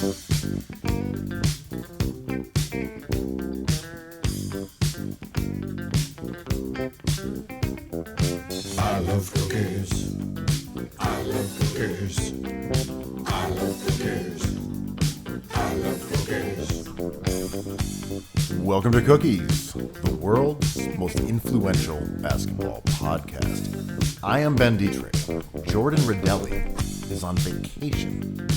I love cookies. I love cookies. I love cookies. I love cookies. Welcome to Cookies, the world's most influential basketball podcast. I am Ben Dietrich. Jordan Rodelli is on vacation,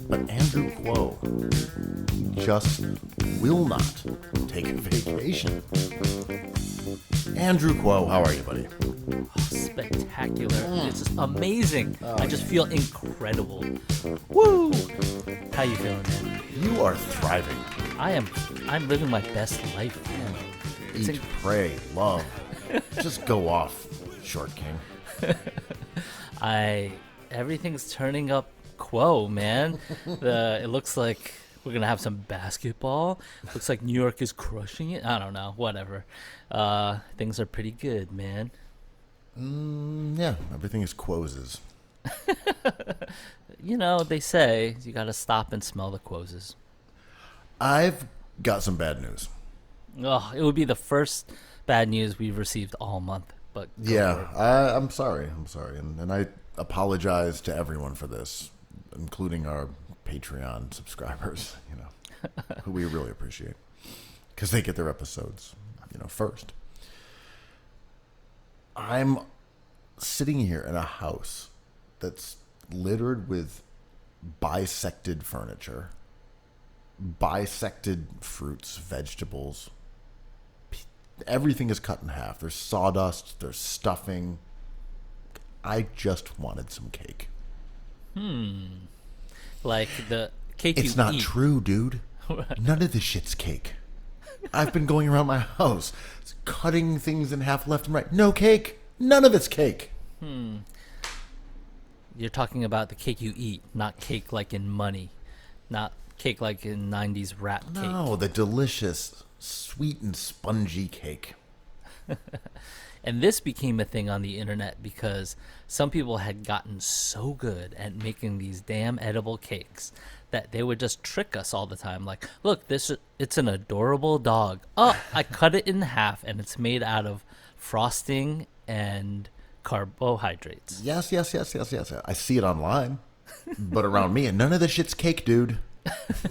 but Andrew Kuo just will not take a vacation. Andrew Kuo, how are you, buddy? Spectacular. It's just amazing. I just feel incredible. Woo! How you feeling, man? You are thriving. I'm living my best life, man. Eat, pray, love. Just go off, Short King. Everything's turning up Quo, man. It looks like we're gonna have some basketball. Looks like New York is crushing it. I don't know, whatever. Things are pretty good, man. Yeah, everything is Quoses. You know, they say you gotta stop and smell the Quoses. I've got some bad news. Oh, it would be the first bad news we've received all month. But Yeah, I'm sorry. And I apologize to everyone for this, including our Patreon subscribers, who we really appreciate because they get their episodes, first. I'm sitting here in a house that's littered with bisected furniture, bisected fruits, vegetables. Everything is cut in half. There's sawdust, there's stuffing. I just wanted some cake. like the cake It's you not eat. true, dude. None of this shit's cake. I've been going around my house, cutting things in half left and right. No cake. None of it's cake. You're talking about the cake you eat, not cake like in money, not cake like in 90s rap cake. No, the delicious, sweet and spongy cake. And this became a thing on the internet because some people had gotten so good at making these damn edible cakes that they would just trick us all the time. Like, look, it's an adorable dog. Oh, I cut it in half and it's made out of frosting and carbohydrates. Yes. I see it online, but around me, and none of this shit's cake, dude.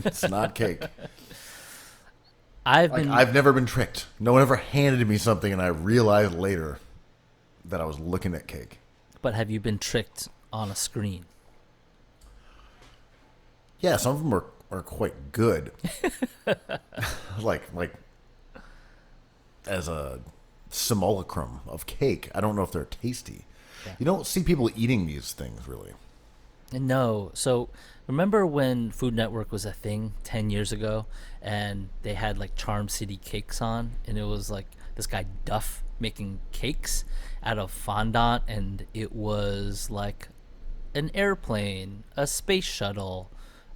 It's not cake. I've never been tricked. No one ever handed me something, and I realized later that I was looking at cake. But have you been tricked on a screen? Yeah, some of them are quite good. like as a simulacrum of cake. I don't know if they're tasty. Yeah. You don't see people eating these things, really. No. So remember when Food Network was a thing 10 years ago and they had like Charm City cakes on, and it was like this guy Duff making cakes out of fondant, and it was like an airplane, a space shuttle,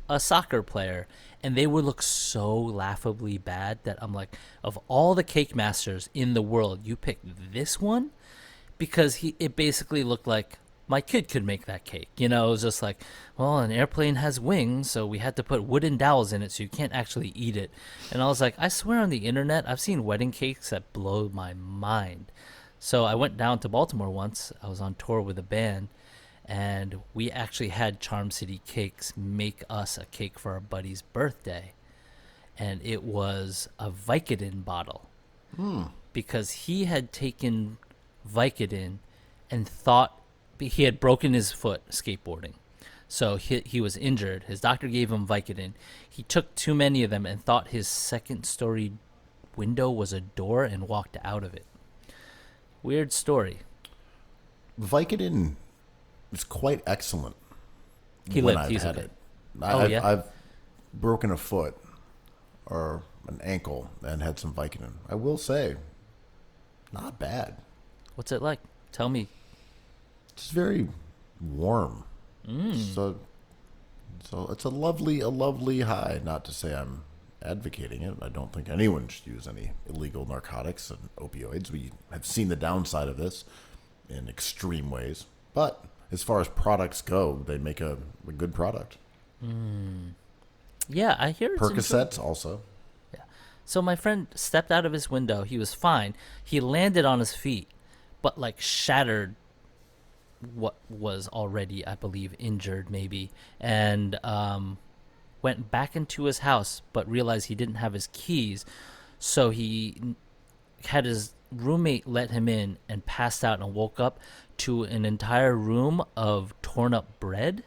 a soccer player, and they would look so laughably bad that I'm like, of all the cake masters in the world, you picked this one? Because it basically looked like my kid could make that cake. It was just like, well, an airplane has wings, so we had to put wooden dowels in it so you can't actually eat it. And I was like, I swear on the internet, I've seen wedding cakes that blow my mind. So I went down to Baltimore once. I was on tour with a band, and we actually had Charm City Cakes make us a cake for our buddy's birthday. And it was a Vicodin bottle. Because he had taken Vicodin and thought he had broken his foot skateboarding. So he was injured. His doctor gave him Vicodin. He took too many of them and thought his second-story window was a door and walked out of it. Weird story. Vicodin is quite excellent. He when lived. I've He's had okay. it. Yeah? I've broken a foot or an ankle and had some Vicodin. I will say, not bad. What's it like? Tell me. It's very warm. So it's a lovely high. Not to say I'm advocating it. I don't think anyone should use any illegal narcotics and opioids. We have seen the downside of this in extreme ways. But as far as products go, they make a good product. Yeah, I hear it's Percocets also. So my friend stepped out of his window. He was fine. He landed on his feet, but like shattered what was already, I believe, injured maybe, and went back into his house, but realized he didn't have his keys. So he had his roommate let him in and passed out and woke up to an entire room of torn up bread,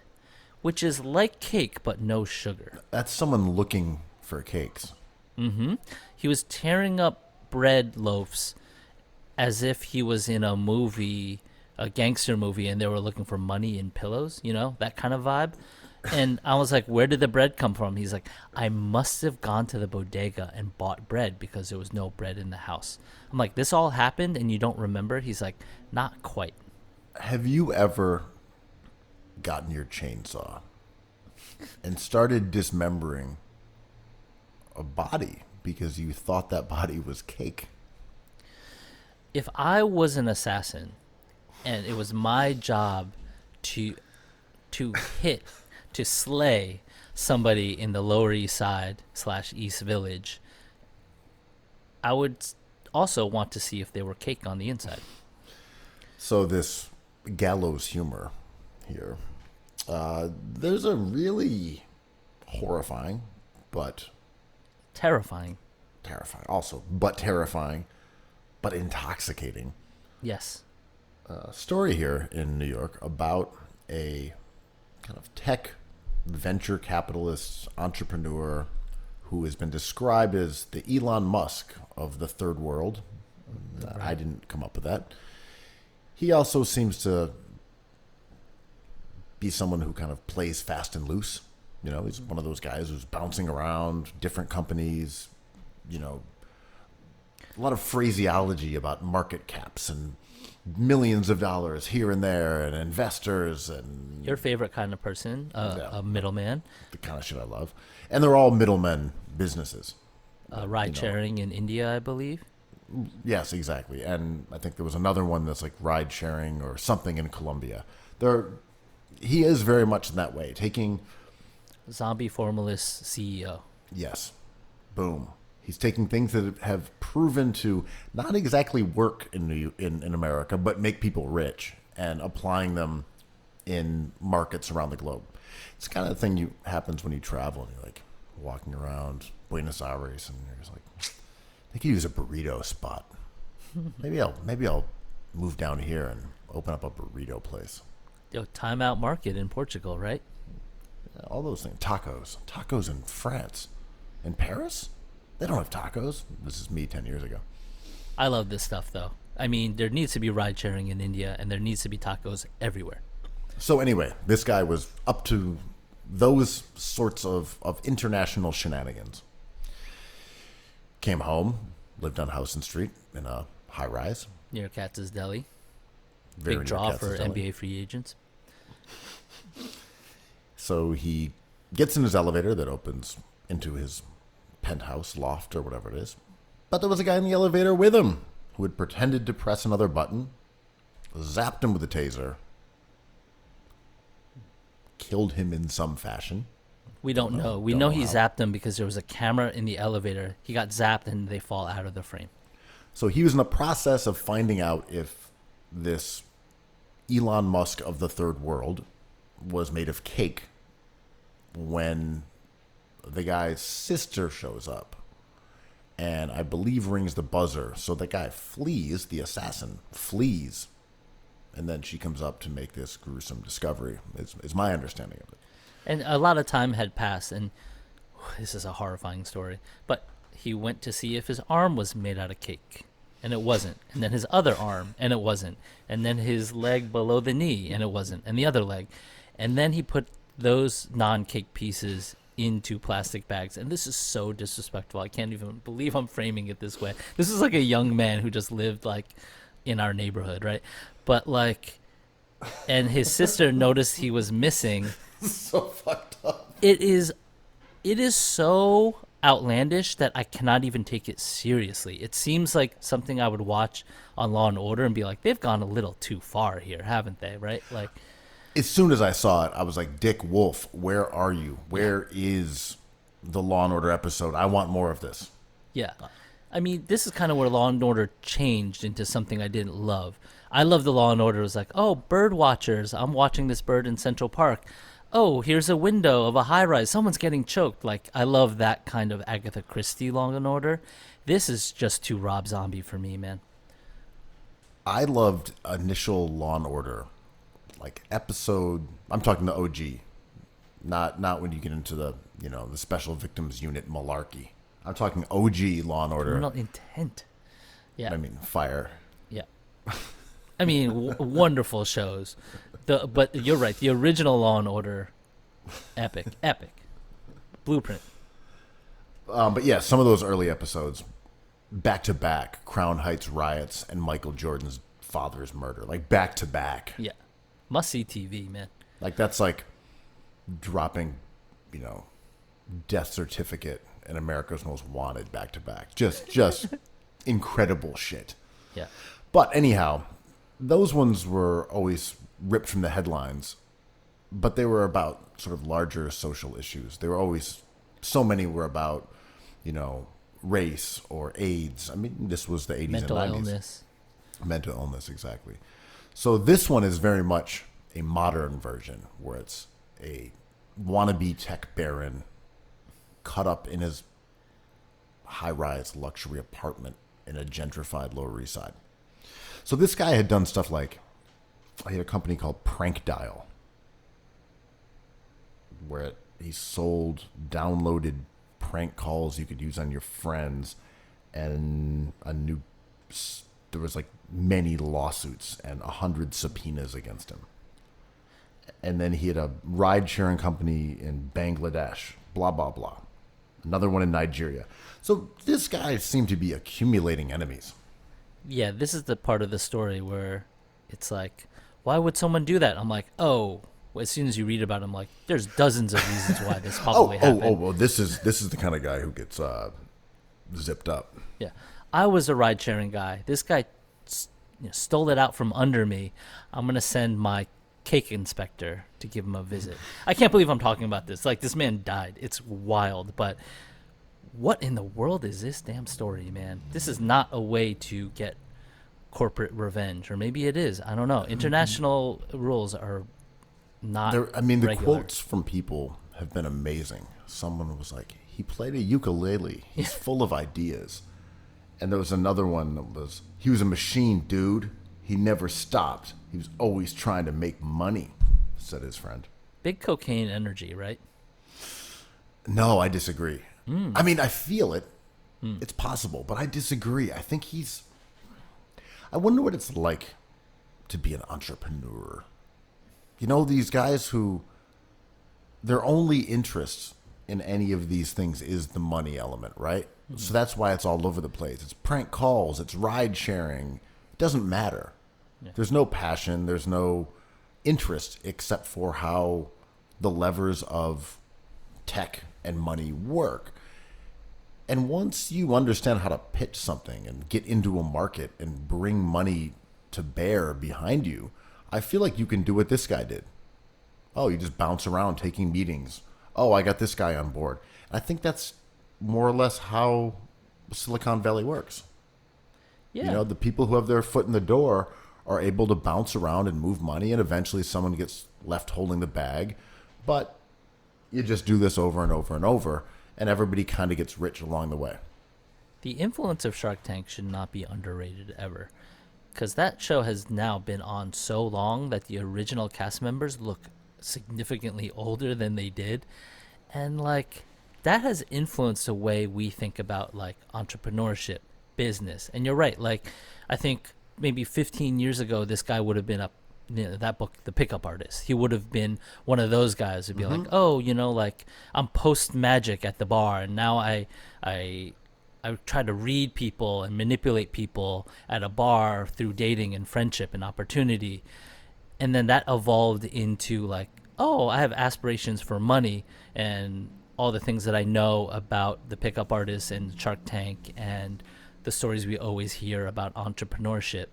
which is like cake but no sugar. That's someone looking for cakes. He was tearing up bread loaves as if he was in a movie, a gangster movie, and they were looking for money in pillows, that kind of vibe. And I was like, where did the bread come from? He's like, I must have gone to the bodega and bought bread because there was no bread in the house. I'm like, this all happened and you don't remember? He's like, not quite. Have you ever gotten your chainsaw and started dismembering a body because you thought that body was cake? If I was an assassin and it was my job to hit, to slay somebody in the Lower East Side / East Village, I would also want to see if they were cake on the inside. So this gallows humor here. There's a really horrifying, but Terrifying. also, but terrifying, but intoxicating Yes. story here in New York about a kind of tech venture capitalist entrepreneur who has been described as the Elon Musk of the third world. I didn't come up with that. He also seems to be someone who kind of plays fast and loose. He's one of those guys who's bouncing around different companies, a lot of phraseology about market caps and millions of dollars here and there and investors and Your favorite kind of person, a middleman. the kind of shit I love. And they're all middlemen businesses. Ride sharing in India, I believe. Yes, exactly. And I think there was another one that's like ride sharing or something in Colombia. He is very much in that way, taking... Zombie formalist CEO. Yes. Boom. He's taking things that have proven to not exactly work in America, but make people rich and applying them in markets around the globe. It's the kind of thing happens when you travel and you're like walking around Buenos Aires and you're just like, I could use a burrito spot. Maybe I'll move down here and open up a burrito place. Yo, Time Out Market in Portugal, right? All those things. Tacos in France. In Paris? They don't have tacos. This is me 10 years ago. I love this stuff, though. I mean, there needs to be ride sharing in India, and there needs to be tacos everywhere. So anyway, this guy was up to those sorts of international shenanigans. Came home, lived on Houston Street in a high rise. Near Katz's Deli. Very Big near draw Katz's for Deli. NBA free agents. So he gets in his elevator that opens into his penthouse, loft, or whatever it is. But there was a guy in the elevator with him who had pretended to press another button, zapped him with a taser, killed him in some fashion. We don't know. We Don't know know he how. zapped him because there was a camera in the elevator. He got zapped and they fall out of the frame. So he was in the process of finding out if this Elon Musk of the third world was made of cake when the guy's sister shows up and I believe rings the buzzer. So the guy flees, the assassin flees, and then she comes up to make this gruesome discovery, is my understanding of it. And a lot of time had passed, and this is a horrifying story, but he went to see if his arm was made out of cake, and it wasn't. And then his other arm, and it wasn't. And then his leg below the knee, and it wasn't. And the other leg. And then he put those non-cake pieces into plastic bags. And this is so disrespectful. I can't even believe I'm framing it this way. This is like a young man who just lived like in our neighborhood, right? But like, and his sister noticed he was missing. So fucked up. It is so outlandish that I cannot even take it seriously. It seems like something I would watch on Law and Order and be like, they've gone a little too far here, haven't they? Right? Like, As soon as I saw it, I was like, Dick Wolf, where are you? Where is the Law and Order episode. I want more of this. Yeah. I mean, this is kind of where Law and Order changed into something I didn't love. I love the Law and Order. It was like, oh, bird watchers. I'm watching this bird in Central Park. Oh, here's a window of a high rise. Someone's getting choked. Like, I love that kind of Agatha Christie Law and Order. This is just too Rob Zombie for me, man. I loved initial Law and Order, like episode. I'm talking the OG, not when you get into the the Special Victims Unit malarkey. I'm talking OG Law and Order. Criminal Intent. Yeah. I mean, fire. Yeah. I mean, wonderful shows. But you're right. The original Law and Order, epic. Blueprint. But yeah, some of those early episodes, back to back, Crown Heights riots and Michael Jordan's father's murder, like back to back. Yeah. Must see TV, man. Like that's like dropping, death certificate and America's Most Wanted back to back. Just incredible shit. Yeah. But anyhow, those ones were always ripped from the headlines, but they were about sort of larger social issues. They were always, so many were about, race or AIDS. I mean, this was the 80s Mental and 90s. illness. Mental illness, exactly. So this one is very much a modern version where it's a wannabe tech baron cut up in his high-rise luxury apartment in a gentrified Lower East Side. So this guy had done stuff like, he had a company called Prank Dial, where he sold downloaded prank calls you could use on your friends, and there was like many lawsuits and 100 subpoenas against him. And then he had a ride-sharing company in Bangladesh, blah, blah, blah. Another one in Nigeria. So this guy seemed to be accumulating enemies. Yeah, this is the part of the story where it's like, why would someone do that? I'm like, oh, as soon as you read about it, I'm like, there's dozens of reasons why this probably happened. Well, this is the kind of guy who gets zipped up. Yeah, I was a ride-sharing guy. This guy stole it out from under me. I'm going to send my cake inspector to give him a visit. I can't believe I'm talking about this. Like, this man died. It's wild, but what in the world is this damn story, man? This is not a way to get corporate revenge, or maybe it is. I don't know. International rules are not the regular. Quotes from people have been amazing. Someone was like, he played a ukulele. He's full of ideas. And there was another one that was, he was a machine, dude. He never stopped. He was always trying to make money, said his friend. Big cocaine energy, right? No, I disagree. I mean, I feel it. It's possible, but I disagree. I think I wonder what it's like to be an entrepreneur. These guys who their only interest in any of these things is the money element, right? Mm-hmm. So that's why it's all over the place. It's prank calls. It's ride sharing. It doesn't matter. Yeah. There's no passion. There's no interest except for how the levers of tech and money work. And once you understand how to pitch something and get into a market and bring money to bear behind you, I feel like you can do what this guy did. Oh, you just bounce around taking meetings. Oh, I got this guy on board. And I think that's more or less how Silicon Valley works. Yeah. The people who have their foot in the door are able to bounce around and move money, and eventually someone gets left holding the bag. But you just do this over and over and over, and everybody kind of gets rich along the way. The influence of Shark Tank should not be underrated ever, because that show has now been on so long that the original cast members look significantly older than they did, and like that has influenced the way we think about like entrepreneurship, business. And you're right, like I think maybe 15 years ago this guy would have been that book, The Pickup Artist. He would have been one of those guys who'd be like, oh, like I'm post magic at the bar, and now I try to read people and manipulate people at a bar through dating and friendship and opportunity. And then that evolved into like, oh, I have aspirations for money and all the things that I know about the Pickup Artist and Shark Tank and the stories we always hear about entrepreneurship.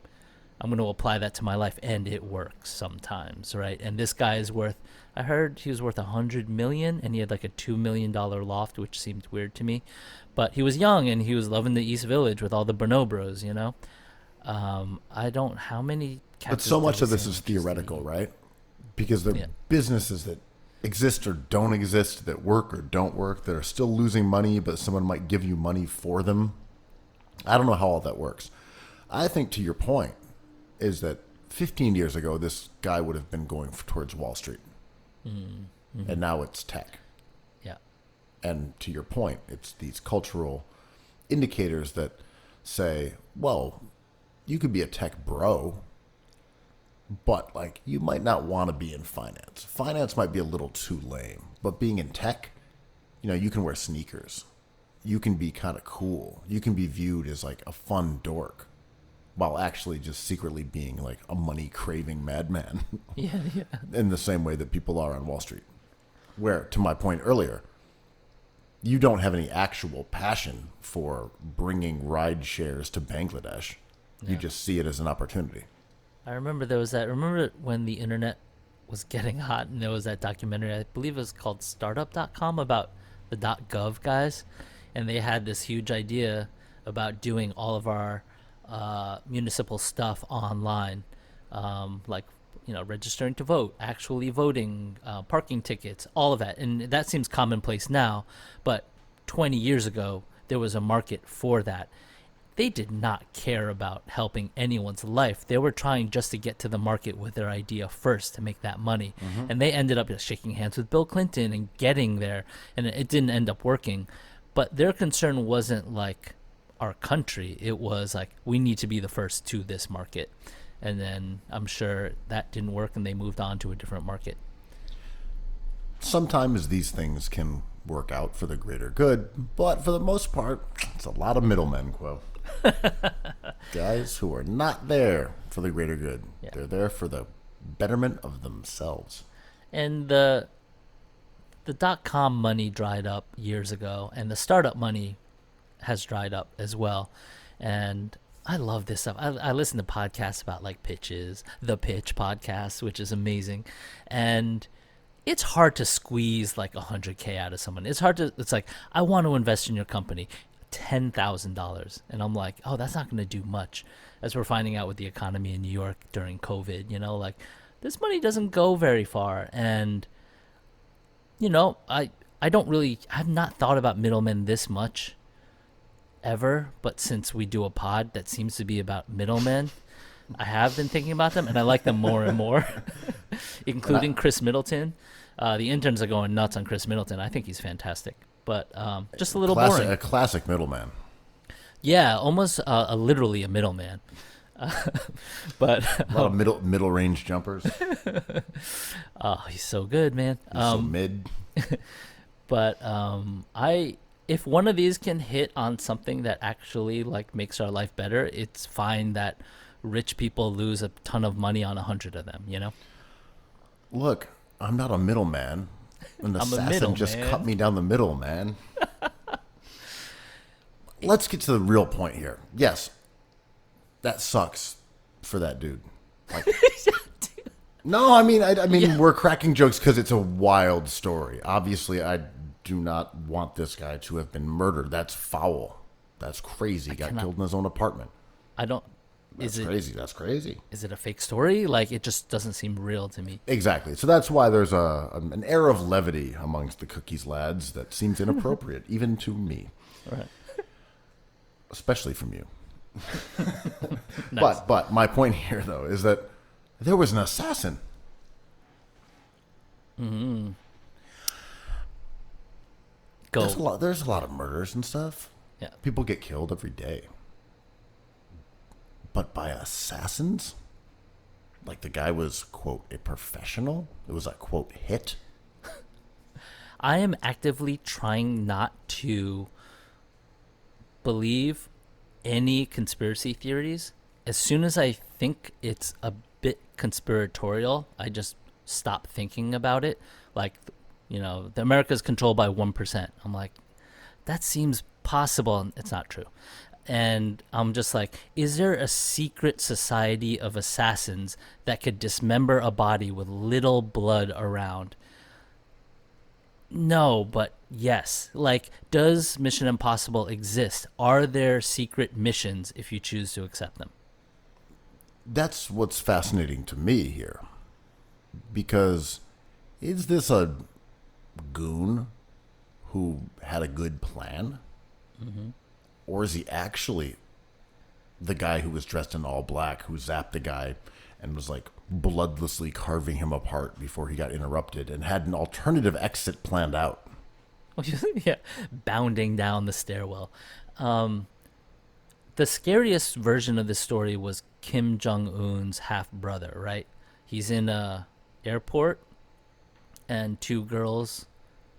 I'm going to apply that to my life, and it works sometimes, right? And this guy is worth, I heard he was worth 100 million, and he had like a $2 million loft, which seemed weird to me. But he was young, and he was loving the East Village with all the bonobos, you know? I don't, how many But Cactus so much Deli of this is sandwiches do theoretical, you eat? right? Because they're Yeah. businesses that exist or don't exist, that work or don't work, that are still losing money, but someone might give you money for them. I don't know how all that works. I think to your point is that 15 years ago, this guy would have been going towards Wall Street. Mm-hmm. And now it's tech. Yeah. And to your point, it's these cultural indicators that say, well, you could be a tech bro, but like you might not want to be in finance. Finance might be a little too lame, but being in tech, you know, you can wear sneakers. You can be kind of cool. You can be viewed as like a fun dork while actually just secretly being like a money craving madman Yeah, yeah. in the same way that people are on Wall Street. Where, to my point earlier, you don't have any actual passion for bringing ride shares to Bangladesh. You just see it as an opportunity. I remember there was that. Remember when the internet was getting hot and there was that documentary, I believe it was called Startup.com, about the .gov guys, and they had this huge idea about doing all of our municipal stuff online, like, you know, registering to vote, actually voting, parking tickets, all of that. And that seems commonplace now, but 20 years ago there was a market for that. They did not care about helping anyone's life. They were trying just to get to the market with their idea first to make that money. And they ended up just shaking hands with Bill Clinton and getting there, and it didn't end up working. But their concern wasn't like our country. It was like, we need to be the first to this market. And then I'm sure that didn't work and they moved on to a different market. Sometimes these things can work out for the greater good, but for the most part, it's a lot of middlemen, Quo. Guys who are not there for the greater good. Yeah. They're there for the betterment of themselves. And the .com money dried up years ago, and the startup money has dried up as well. And I love this stuff. I listen to podcasts about like pitches, the Pitch podcast, which is amazing. And it's hard to squeeze like 100K out of someone. It's like, I want to invest in your company, $10,000. And I'm like, oh, that's not going to do much. As we're finding out with the economy in New York during COVID, you know, like this money doesn't go very far. And, you know, I've not thought about middlemen this much ever, but since we do a pod that seems to be about middlemen, I have been thinking about them, and I like them more and more, including Chris Middleton. The interns are going nuts on Chris Middleton. I think he's fantastic, but just a little boring. A classic middleman. Yeah, almost literally a middleman. But A lot of middle range jumpers. oh, he's so good, man. So mid. But if one of these can hit on something that actually like makes our life better, it's fine that rich people lose a ton of money on 100 of them, you know? Look, I'm not a middleman. An I'm a assassin just middleman. cut me down the middle, man. Let's get to the real point here. Yes, that sucks for that dude. Like, no, I mean, we're cracking jokes because it's a wild story. Obviously, I do not want this guy to have been murdered. That's foul. That's crazy. Got killed in his own apartment. I don't. That's crazy. That's crazy. Is it a fake story? Like, it just doesn't seem real to me. Exactly. So that's why there's an air of levity amongst the Cookies lads that seems inappropriate, even to me. Right. Especially from you. Nice. But my point here, though, is that there was an assassin. Go. There's a lot of murders and stuff. Yeah. People get killed every day. But by assassins? Like the guy was, quote, a professional? It was a, quote, hit? I am actively trying not to believe any conspiracy theories. As soon as I think it's a bit conspiratorial, I just stop thinking about it. Like, you know, America's controlled by 1%. I'm like, that seems possible, and it's not true. and I'm just like, is there a secret society of assassins that could dismember a body with little blood around? No, but yes. Like, does Mission Impossible exist? Are there secret missions if you choose to accept them? That's what's fascinating to me here. Because is this a goon who had a good plan? Mm-hmm. Or is he actually the guy who was dressed in all black who zapped the guy and was like bloodlessly carving him apart before he got interrupted and had an alternative exit planned out? Yeah, bounding down the stairwell. The scariest version of this story was Kim Jong-un's half-brother, right? He's in a airport, and two girls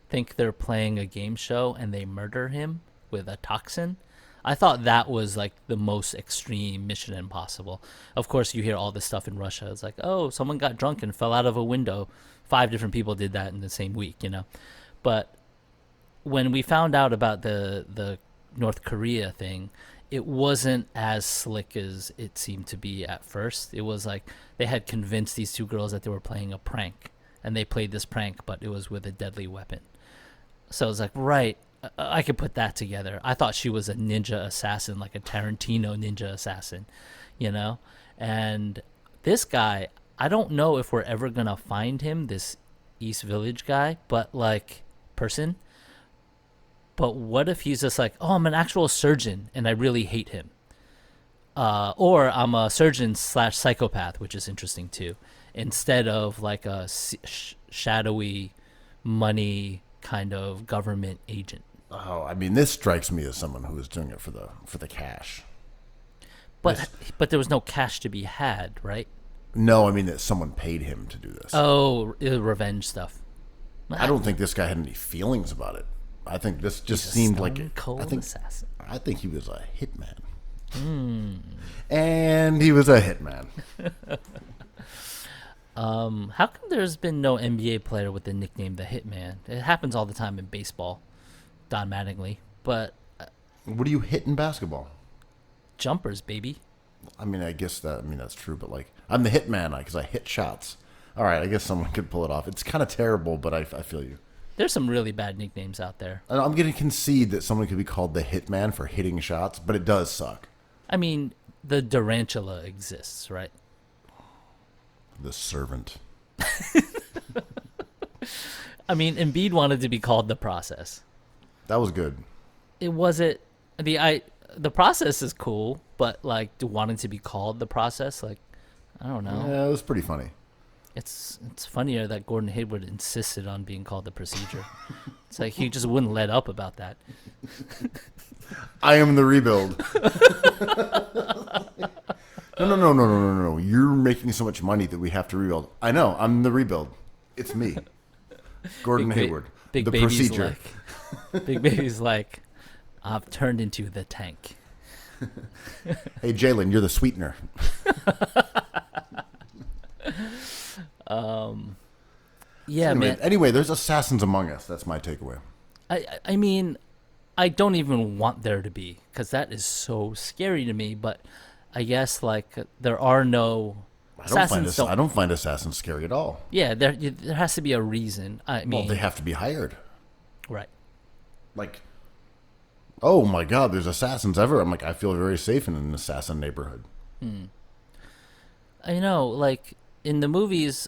think they're playing a game show, and they murder him with a toxin. I thought that was like the most extreme Mission Impossible. Of course, you hear all this stuff in Russia. It's like, oh, someone got drunk and fell out of a window. 5 different people did that in the same week, you know. But when we found out about the North Korea thing, it wasn't as slick as it seemed to be at first. It was like they had convinced these two girls that they were playing a prank, and they played this prank, but it was with a deadly weapon. So I was like, right, I could put that together. I thought she was a ninja assassin, like a Tarantino ninja assassin, you know? And this guy, I don't know if we're ever going to find him, this East Village guy, but like person. But what if he's just like, oh, I'm an actual surgeon and I really hate him. Or I'm a surgeon / psychopath, which is interesting too. Instead of like a shadowy money kind of government agent. Oh, I mean, this strikes me as someone who is doing it for the cash. But there was no cash to be had, right? No, I mean that someone paid him to do this. Oh, revenge stuff. I don't think this guy had any feelings about it. I think this just seemed like a cold assassin. I think he was a hitman. And he was a hitman. How come there's been no NBA player with the nickname the Hitman? It happens all the time in baseball, Don Mattingly. But what do you hit in basketball? Jumpers, baby. I mean, that's true. But like, I'm the hitman because I hit shots. All right, I guess someone could pull it off. It's kind of terrible, but I feel you. There's some really bad nicknames out there. And I'm going to concede that someone could be called the hitman for hitting shots, but it does suck. I mean, the Durantula exists, right? The servant. I mean, Embiid wanted to be called the process. That was good. It wasn't the process is cool, but like wanting to be called the process, like I don't know. Yeah, it was pretty funny. It's funnier that Gordon Hayward insisted on being called the procedure. It's like he just wouldn't let up about that. I am the rebuild. No. You're making so much money that we have to rebuild. I know. I'm the rebuild. It's me. Gordon Hayward. Big the Baby's procedure. Big Baby's like, I've turned into the tank. Hey, Jalen, you're the sweetener. Yeah, anyway, man. Anyway, there's assassins among us. That's my takeaway. I mean, I don't even want there to be, because that is so scary to me. But I guess like there are no assassins. I don't find assassins scary at all. Yeah, there has to be a reason. I mean, well, they have to be hired. Right. Like, oh my God, there's assassins ever. I'm like, I feel very safe in an assassin neighborhood. I know, like in the movies.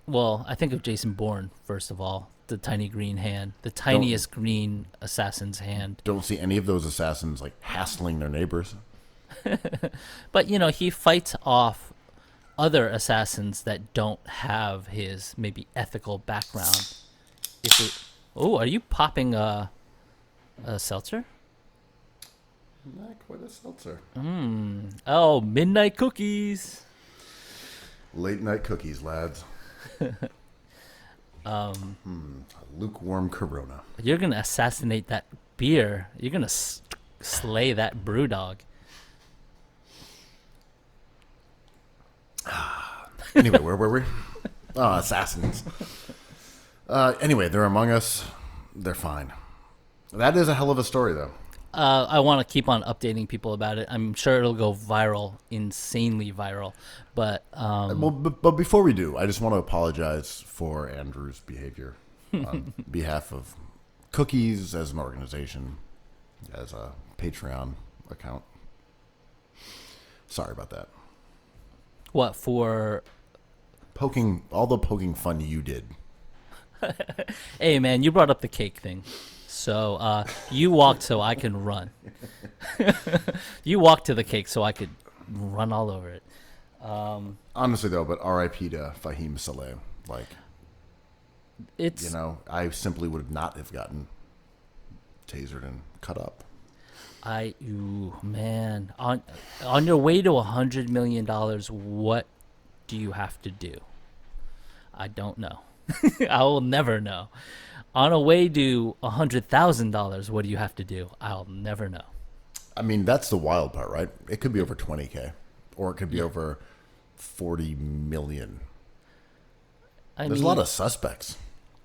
Well, I think of Jason Bourne first of all. The tiny green hand, the tiniest green assassin's hand. Don't see any of those assassins like hassling their neighbors. But, you know, he fights off other assassins that don't have his maybe ethical background. Oh, are you popping a seltzer? Not quite a seltzer. Oh, midnight cookies. Late night cookies, lads. Lukewarm Corona. You're going to assassinate that beer. You're going to slay that brew dog. Anyway, where were we? Oh, assassins. Anyway, they're among us. They're fine. That is a hell of a story, though. I want to keep on updating people about it. I'm sure it'll go viral, insanely viral. But Well, but before we do, I just want to apologize for Andrew's behavior on behalf of Cookies as an organization, as a Patreon account. Sorry about that. what for? Poking all the poking fun you did. Hey, man, you brought up the cake thing. So you walked so I can run. You walked to the cake so I could run all over it. Honestly, though, but R.I.P. to Fahim Saleh. Like, It's you know, I simply would not have gotten tasered and cut up. man, on your way to $100 million, what do you have to do? I don't know. I will never know. On a way to $100,000, what do you have to do? I'll never know. I mean, that's the wild part, right? It could be over 20K, or it could be over 40 million. There's a lot of suspects.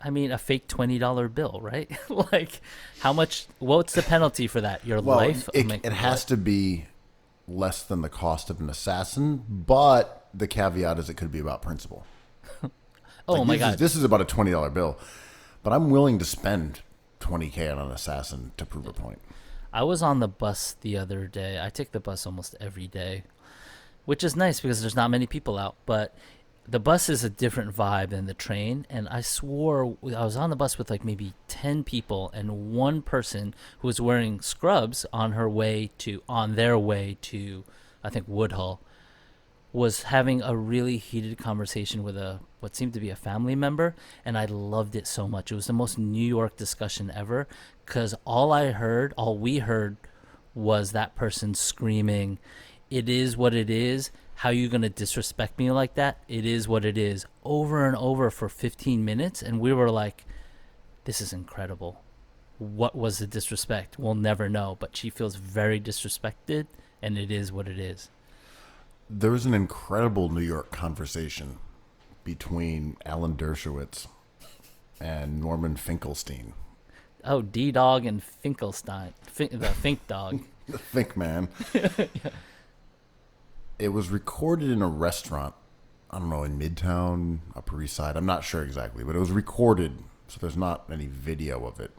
I mean, a fake $20 bill, right? Like, how much? What's the penalty for that? Your Well, life? it has to be less than the cost of an assassin, but the caveat is it could be about principle. Oh Like, my God! This is about a $20 bill, but I'm willing to spend 20K on an assassin to prove a point. I was on the bus the other day. I take the bus almost every day, which is nice because there's not many people out. But the bus is a different vibe than the train. And I swore I was on the bus with like maybe 10 people and one person who was wearing scrubs on their way to, I think, Woodhull, was having a really heated conversation with what seemed to be a family member, and I loved it so much. It was the most New York discussion ever, because all we heard was that person screaming, "It is what it is. How you gonna disrespect me like that? It is what it is," over and over for 15 minutes, and we were like, "This is incredible. What was the disrespect? We'll never know." But she feels very disrespected, and it is what it is. There was an incredible New York conversation between Alan Dershowitz and Norman Finkelstein. Oh, D-Dog and Finkelstein. The Fink Dog. The Fink Man. It was recorded in a restaurant, I don't know, in Midtown, Upper East Side. I'm not sure exactly, but it was recorded, so there's not any video of it.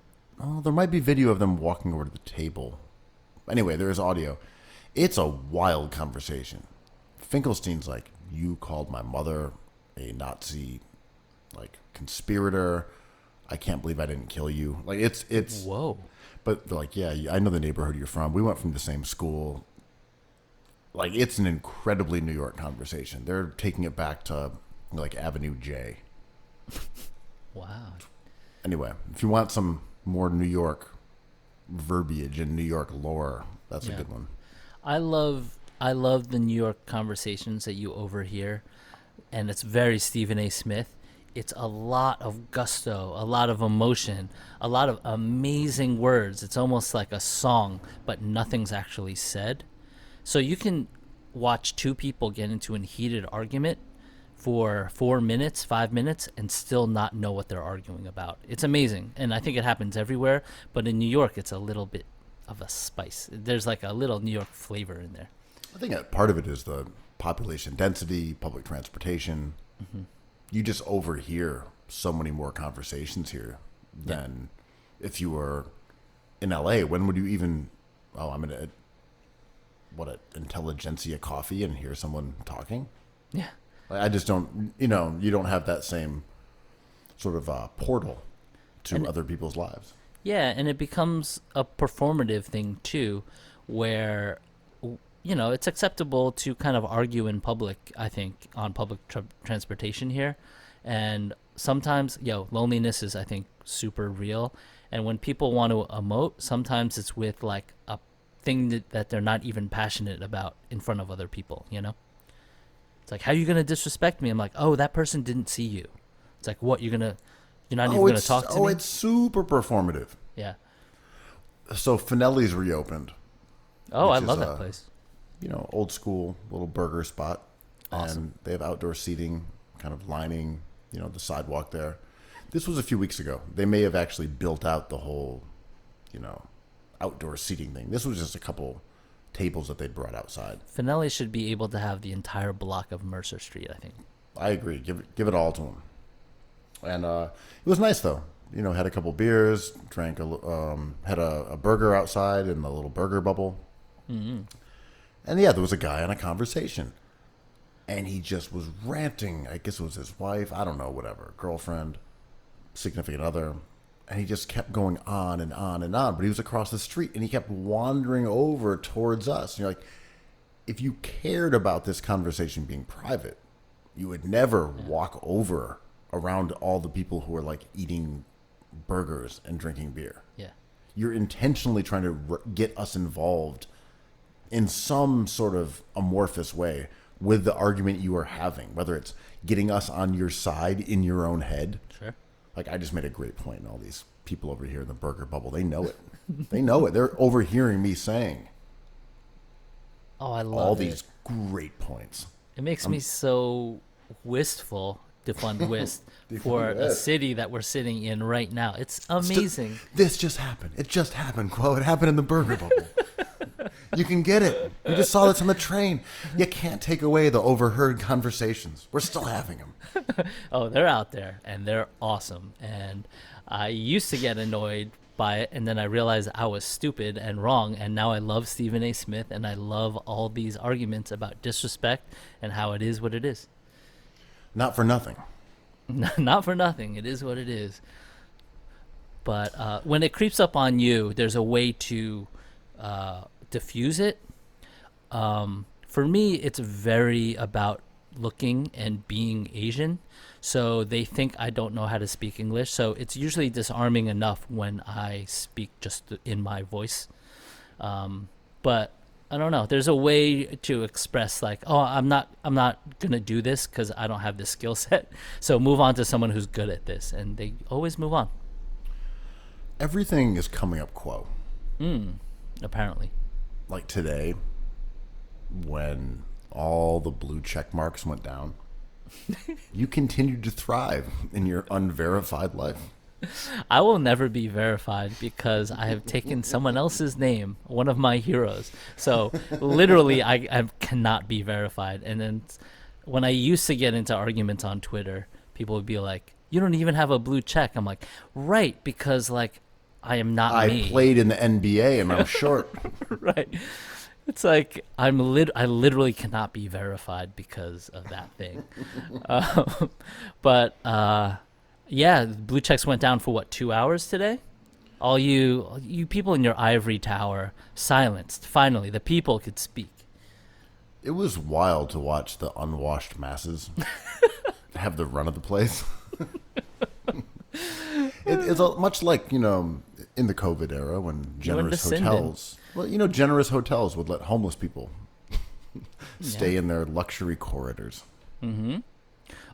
Oh, there might be video of them walking over to the table. Anyway, there is audio. It's a wild conversation. Finkelstein's like, "You called my mother a Nazi, like, conspirator. I can't believe I didn't kill you." Like, it's Whoa. but they're like, "Yeah, I know the neighborhood you're from. We went from the same school." Like, it's an incredibly New York conversation. They're taking it back to, like, Avenue J. Wow. Anyway, if you want some more New York verbiage and New York lore, that's a Yeah. good one. I love the New York conversations that you overhear, and it's very Stephen A. Smith. It's a lot of gusto, a lot of emotion, a lot of amazing words. It's almost like a song, but nothing's actually said. So you can watch two people get into a heated argument for 4 minutes, 5 minutes, and still not know what they're arguing about. It's amazing, and I think it happens everywhere, but in New York, it's a little bit of a spice. There's like a little New York flavor in there. I think that part of it is the population density, public transportation. Mm-hmm. You just overhear so many more conversations here than if you were in LA. When would you even, I'm in an intelligentsia coffee and hear someone talking? Yeah. I just don't, you don't have that same sort of portal to other people's lives. Yeah, and it becomes a performative thing too, where it's acceptable to kind of argue in public, I think, on public transportation here. And sometimes, loneliness is, I think, super real. And when people want to emote, sometimes it's with like a thing that they're not even passionate about in front of other people, It's like, how are you going to disrespect me? I'm like, oh, that person didn't see you. It's like, what, you're not even going to talk to me? Oh, it's super performative. Yeah. So Finelli's reopened. Oh, I which love is that place. Old school little burger spot. Awesome. And they have outdoor seating kind of lining, the sidewalk there. This was a few weeks ago. They may have actually built out the whole, outdoor seating thing. This was just a couple tables that they brought outside. Finelli should be able to have the entire block of Mercer Street, I think. I agree. Give it all to him. And it was nice though. You know, had a couple beers, drank had a burger outside in the little burger bubble. Mm-hmm. And yeah, there was a guy on a conversation. And he just was ranting. I guess it was his wife. I don't know, whatever. Girlfriend, significant other. And he just kept going on and on and on. But he was across the street and he kept wandering over towards us. And you're like, if you cared about this conversation being private, you would never walk over around all the people who are like eating burgers and drinking beer. Yeah. You're intentionally trying to get us involved in some sort of amorphous way with the argument you are having, whether it's getting us on your side in your own head. Sure. Like, I just made a great point, and all these people over here in the burger bubble, they know it. They know it. They're overhearing me saying Oh, I love all it. these great points. It makes me so wistful, defund Wist, for a Wist. city that we're sitting in right now. It's amazing. This just happened. It just happened, Quo. It happened in the burger bubble. You can get it. You just saw this on the train. You can't take away the overheard conversations. We're still having them. Oh, they're out there, and they're awesome. And I used to get annoyed by it, and then I realized I was stupid and wrong, and now I love Stephen A. Smith, and I love all these arguments about disrespect and how it is what it is. Not for nothing. Not for nothing. It is what it is. But when it creeps up on you, there's a way to diffuse it. For me, it's very about looking and being Asian. So they think I don't know how to speak English. So it's usually disarming enough when I speak just in my voice. But I don't know. There's a way to express like, oh, I'm not gonna do this because I don't have this skill set. So move on to someone who's good at this, and they always move on. Everything is coming up Quo. Apparently. Like today, when all the blue check marks went down, you continued to thrive in your unverified life. I will never be verified because I have taken someone else's name, one of my heroes. So literally, I cannot be verified. And then when I used to get into arguments on Twitter, people would be like, "You don't even have a blue check." I'm like, "Right, because like I am not me." I played in the NBA and I'm short. Right. It's like I literally cannot be verified because of that thing. But yeah, blue checks went down for what, 2 hours today? All you people in your ivory tower silenced. Finally, the people could speak. It was wild to watch the unwashed masses have the run of the place. It's much like, you know, in the COVID era when generous hotels, generous hotels would let homeless people stay in their luxury corridors. Mm-hmm.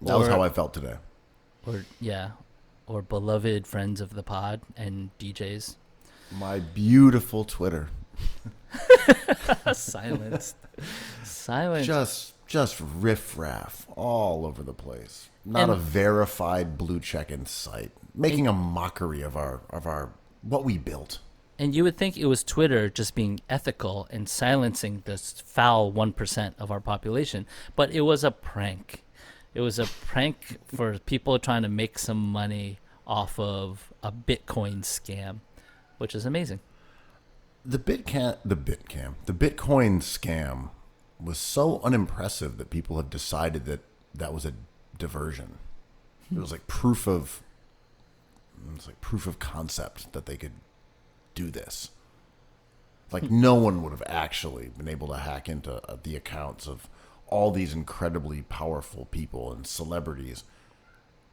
That was how I felt today. Or beloved friends of the pod and DJs. My beautiful Twitter. Silence. Just riffraff all over the place. Not a verified blue check in sight. Making a mockery of our what we built. And you would think it was Twitter just being ethical and silencing this foul 1% of our population, but it was a prank. It was a prank for people trying to make some money off of a Bitcoin scam, which is amazing. The Bitcoin scam was so unimpressive that people have decided that was a diversion. It was like proof of concept that they could do this. Like no one would have actually been able to hack into the accounts of all these incredibly powerful people and celebrities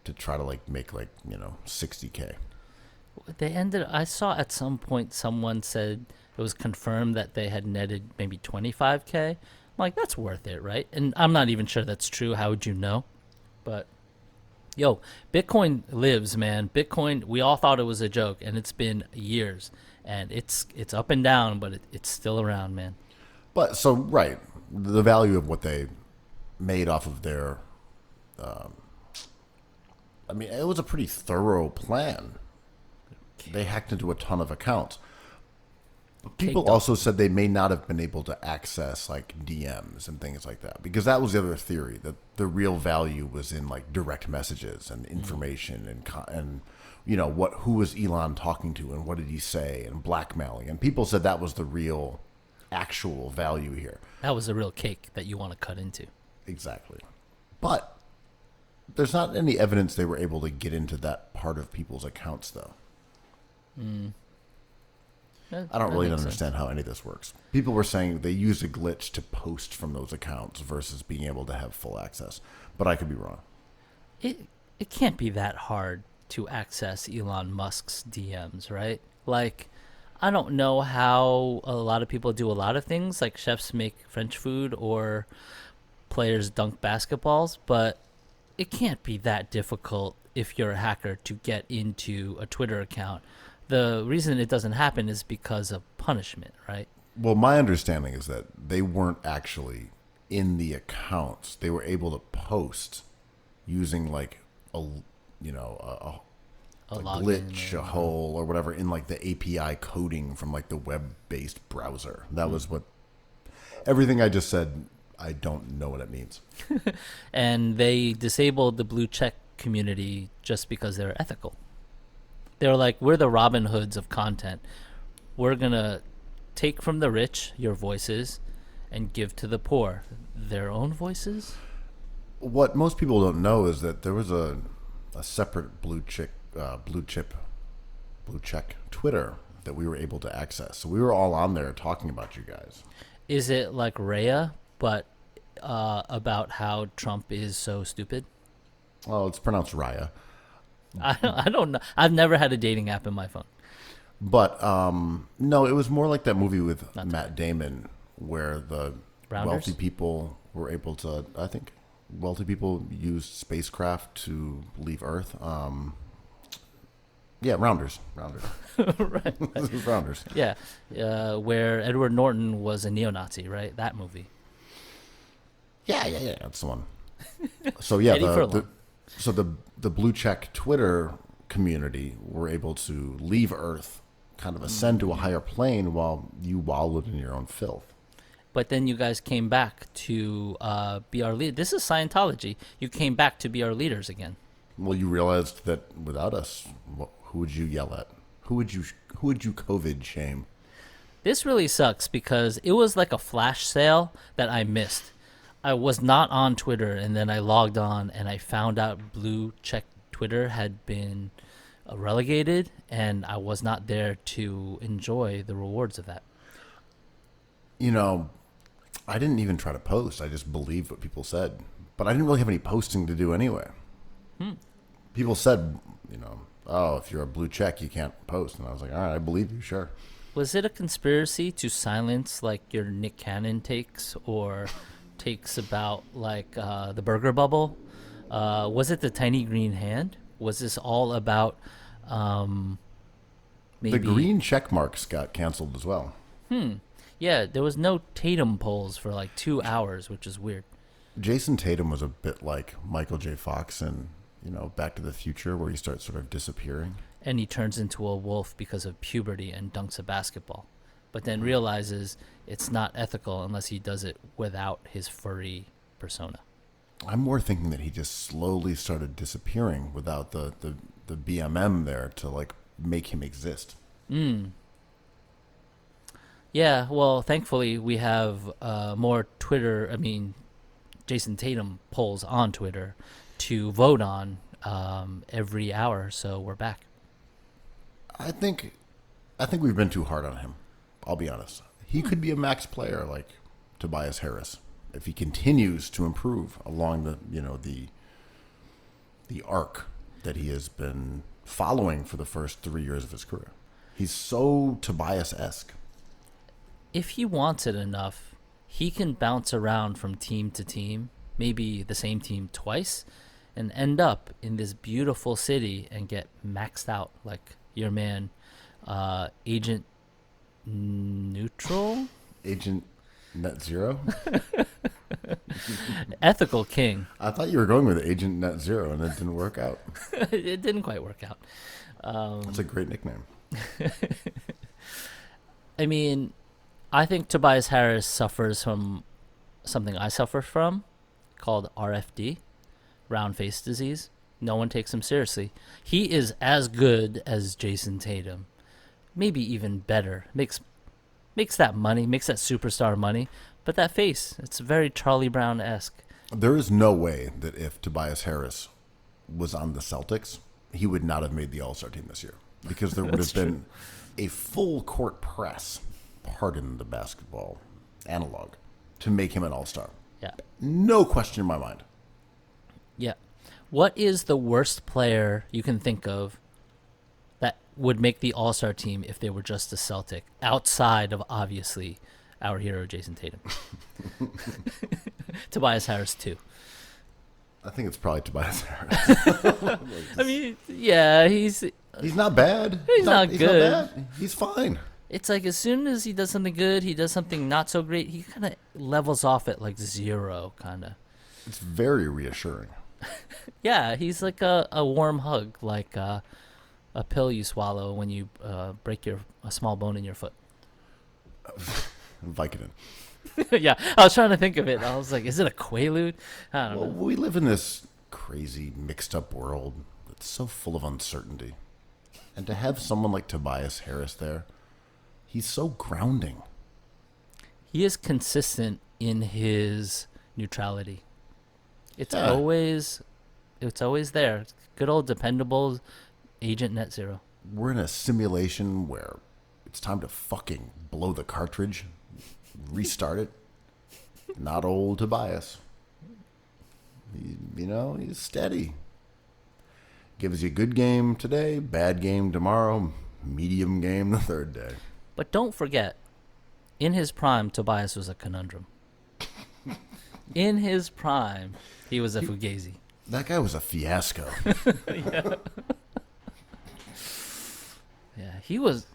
to try to make $60K. I saw at some point someone said it was confirmed that they had netted maybe $25K. I'm like, that's worth it, right? And I'm not even sure that's true. How would you know? But yo, Bitcoin lives, man. Bitcoin, we all thought it was a joke, and it's been years. And it's up and down, but it's still around, man. But so, right, the value of what they made off of their, it was a pretty thorough plan. They hacked into a ton of accounts. People caked up. also said they may not have been able to access like DMs and things like that, because that was the other theory, that the real value was in like direct messages and information and who was Elon talking to and what did he say and blackmailing, and people said that was the real actual value here. That was a real cake that you want to cut into. Exactly. But there's not any evidence they were able to get into that part of people's accounts, though. I don't really understand how any of this works. People were saying they used a glitch to post from those accounts versus being able to have full access. But I could be wrong. It can't be that hard to access Elon Musk's DMs, right? Like, I don't know how a lot of people do a lot of things, like chefs make French food or players dunk basketballs, but it can't be that difficult if you're a hacker to get into a Twitter account. The reason it doesn't happen is because of punishment, right? Well, my understanding is that they weren't actually in the accounts. They were able to post using like a glitch, a hole, or whatever in like the API coding from like the web-based browser. That was what everything I just said. I don't know what it means. And they disabled the blue check community just because they're ethical. They're like, we're the Robin Hoods of content. We're going to take from the rich your voices and give to the poor their own voices. What most people don't know is that there was a separate blue check Twitter that we were able to access. So we were all on there talking about you guys. Is it like Raya, but about how Trump is so stupid? Well, it's pronounced Raya. I don't know. I've never had a dating app in my phone. But no, it was more like that movie with Matt Damon where the Rounders? wealthy people were able to, I think, wealthy people used spacecraft to leave Earth. Yeah, Rounders. Right. Rounders. Yeah, where Edward Norton was a neo-Nazi, right? That movie. Yeah, that's the one. So yeah, Eddie Furlong. the blue check Twitter community were able to leave Earth, kind of ascend to a higher plane while you wallowed in your own filth. But then you guys came back to be our leader. This is Scientology. You came back to be our leaders again. Well, you realized that without us, who would you yell at? Who would you COVID shame? This really sucks because it was like a flash sale that I missed. I was not on Twitter, and then I logged on and I found out blue check Twitter had been relegated, and I was not there to enjoy the rewards of that. You know, I didn't even try to post. I just believed what people said. But I didn't really have any posting to do anyway. People said, oh, if you're a blue check, you can't post. And I was like, all right, I believe you, sure. Was it a conspiracy to silence like your Nick Cannon takes or takes about like the burger bubble? Was it the tiny green hand? Was this all about maybe... The green check marks got canceled as well. Yeah, there was no Tatum polls for like 2 hours, which is weird. Jason Tatum was a bit like Michael J. Fox in, Back to the Future, where he starts sort of disappearing. And he turns into a wolf because of puberty and dunks a basketball. But then realizes it's not ethical unless he does it without his furry persona. I'm more thinking that he just slowly started disappearing without the BMM there to like make him exist. Yeah, well, thankfully we have more Jason Tatum polls on Twitter to vote on every hour, so we're back. I think we've been too hard on him. I'll be honest. He could be a max player like Tobias Harris if he continues to improve along the arc that he has been following for the first 3 years of his career. He's so Tobias-esque. If he wants it enough, he can bounce around from team to team, maybe the same team twice, and end up in this beautiful city and get maxed out like your man, Agent Neutral? Agent Net Zero? Ethical King. I thought you were going with Agent Net Zero, and it didn't work out. It didn't quite work out. That's a great nickname. I mean, I think Tobias Harris suffers from something I suffer from called RFD, round face disease. No one takes him seriously. He is as good as Jason Tatum, maybe even better. Makes that money, makes that superstar money, but that face, it's very Charlie Brown-esque. There is no way that if Tobias Harris was on the Celtics, he would not have made the All-Star team this year because there would have been a full court press, pardon the basketball analog, to make him an All-Star. Yeah. No question in my mind. Yeah. What is the worst player you can think of that would make the All-Star team if they were just a Celtic, outside of, obviously, our hero Jason Tatum? Tobias Harris, too. I think it's probably Tobias Harris. I mean, yeah, he's He's not bad. He's not good. Not bad. He's fine. it's like as soon as he does something good, he does something not so great, he kind of levels off at like 0, kind of. It's very reassuring. Yeah, he's like a warm hug, like a pill you swallow when you break a small bone in your foot. Vicodin. Yeah, I was trying to think of it. I was like, is it a Quaalude? I don't Well, know. we live in this crazy, mixed-up world that's so full of uncertainty. And to have someone like Tobias Harris there, he's so grounding. He is consistent in his neutrality. It's Yeah. always there. Good old dependable Agent Net Zero. We're in a simulation where it's time to fucking blow the cartridge, restart it. Not old Tobias. He's steady. Gives you a good game today, bad game tomorrow, medium game the third day. But don't forget, in his prime, Tobias was a conundrum. In his prime, he was a fugazi. That guy was a fiasco. Yeah, he was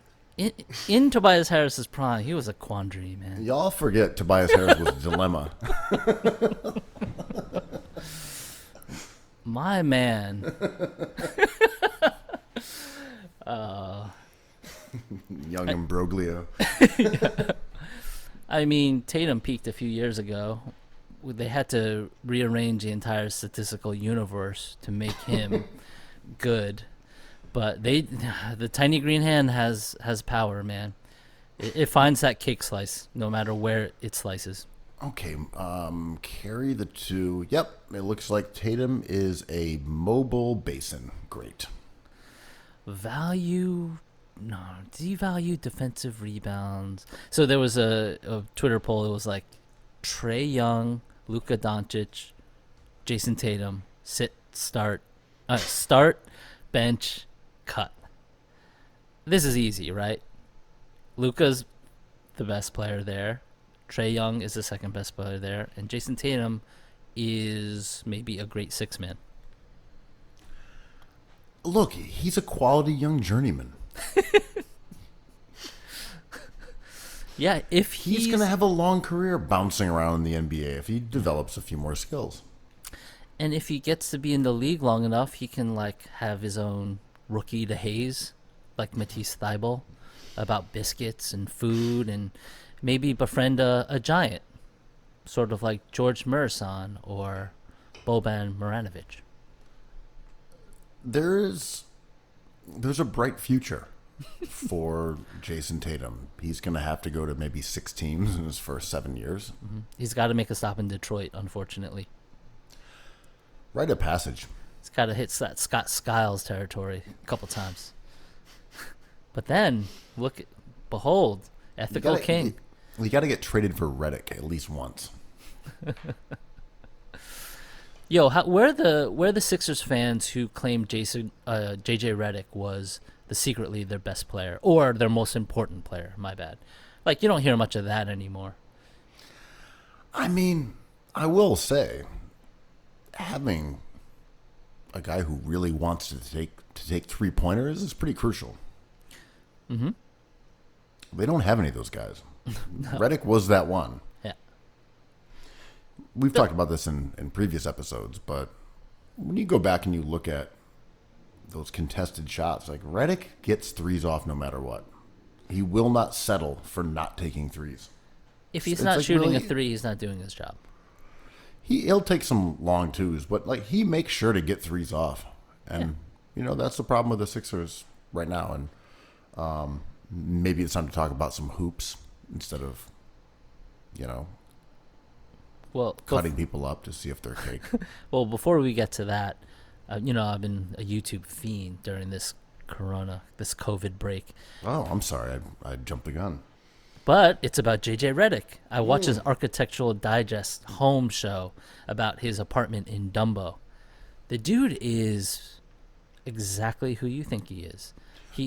in Tobias Harris's prime. He was a quandary, man. Y'all forget Tobias Harris was a dilemma. My man. Young Imbroglio. I mean, Tatum peaked a few years ago. They had to rearrange the entire statistical universe to make him good. But the tiny green hand has power, man. It finds that cake slice no matter where it slices. Okay, carry the two. Yep, it looks like Tatum is a mobile basin. Great. Devalue defensive rebounds. So there was a Twitter poll. It was like Trae Young, Luka Doncic, Jason Tatum, start, bench, cut. This is easy, right? Luka's the best player there. Trae Young is the second best player there, and Jason Tatum is maybe a great six man. Look, he's a quality young journeyman. Yeah, if He's going to have a long career bouncing around in the NBA if he develops a few more skills. and if he gets to be in the league long enough, he can like have his own rookie to haze, like Matisse Thybulle, about biscuits and food, and maybe befriend a giant, sort of like George Murison or Boban Marjanovic. There's a bright future for Jason Tatum. He's going to have to go to maybe 6 teams in his first 7 years. He's got to make a stop in Detroit, unfortunately. Rite of passage. He's got to hit that Scott Skiles territory a couple times. But then, behold, ethical king. You got to get traded for Redick at least once. Yo, where the Sixers fans who claimed JJ Redick was secretly their best player or their most important player? My bad. Like, you don't hear much of that anymore. I mean, I will say, having a guy who really wants to take 3-pointers is pretty crucial. Mm-hmm. They don't have any of those guys. Redick was that one. Yeah. We've talked about this in previous episodes, but when you go back and you look at those contested shots, like Redick gets threes off no matter what. He will not settle for not taking threes. If he's It's not like shooting really- a three, he's not doing his job. He'll take some long twos, but like he makes sure to get threes off. And that's the problem with the Sixers right now. And maybe it's time to talk about some hoops instead of, Well, cutting people up to see if they're cake. well, before we get to that, I've been a YouTube fiend during this COVID break. Oh, I'm sorry. I jumped the gun. But it's about JJ Redick. I watched his Architectural Digest home show about his apartment in Dumbo. The dude is exactly who you think he is.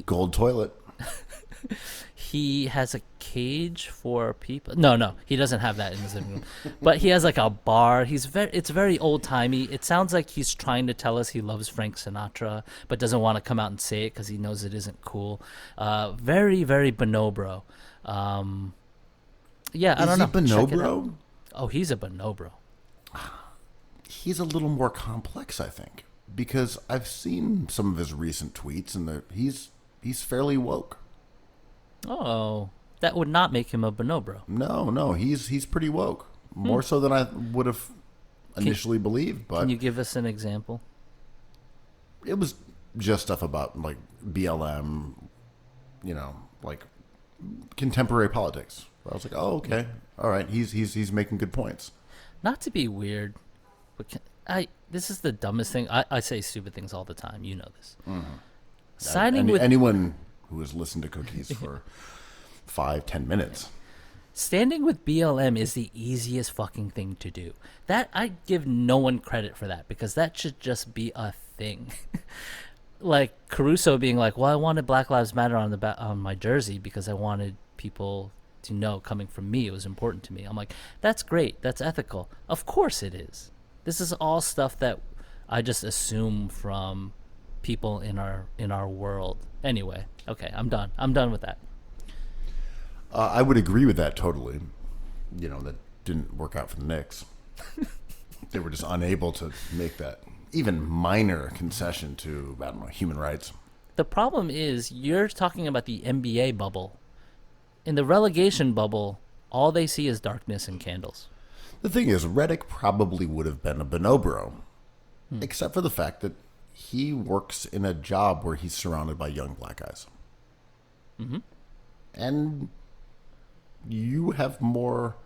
Gold toilet. He has a cage for people. No, he doesn't have that in his living room. But he has like a bar. It's very old timey. It sounds like he's trying to tell us he loves Frank Sinatra, but doesn't want to come out and say it because he knows it isn't cool. Very, very bonobro. I don't know. Is he Check it out. bonobro? Oh, he's a bonobro. He's a little more complex, I think, because I've seen some of his recent tweets, and he's fairly woke. Oh, that would not make him a bonobro. No, he's pretty woke, more so than I would have initially believed. But Can you give us an example? it was just stuff about like BLM, like contemporary politics. I was like, oh, okay, all right, he's making good points. Not to be weird, but this is the dumbest thing. I say stupid things all the time. You know this. Signing with anyone who has listened to Cookies for 5-10 minutes. Standing with BLM is the easiest fucking thing to do. That I give no one credit for that because that should just be a thing. Like Caruso being like, "Well, I wanted Black Lives Matter on my jersey because I wanted people to know coming from me it was important to me." I'm like, "That's great. That's ethical. Of course it is." This is all stuff that I just assume from people in our world. Anyway, okay, I'm done. I'm done with that. I would agree with that totally. That didn't work out for the Knicks. They were just unable to make that even minor concession to, I don't know, human rights. The problem is you're talking about the NBA bubble. In the relegation bubble, all they see is darkness and candles. The thing is, Reddick probably would have been a bonobro, except for the fact that he works in a job where he's surrounded by young black guys. Mm-hmm. And you have more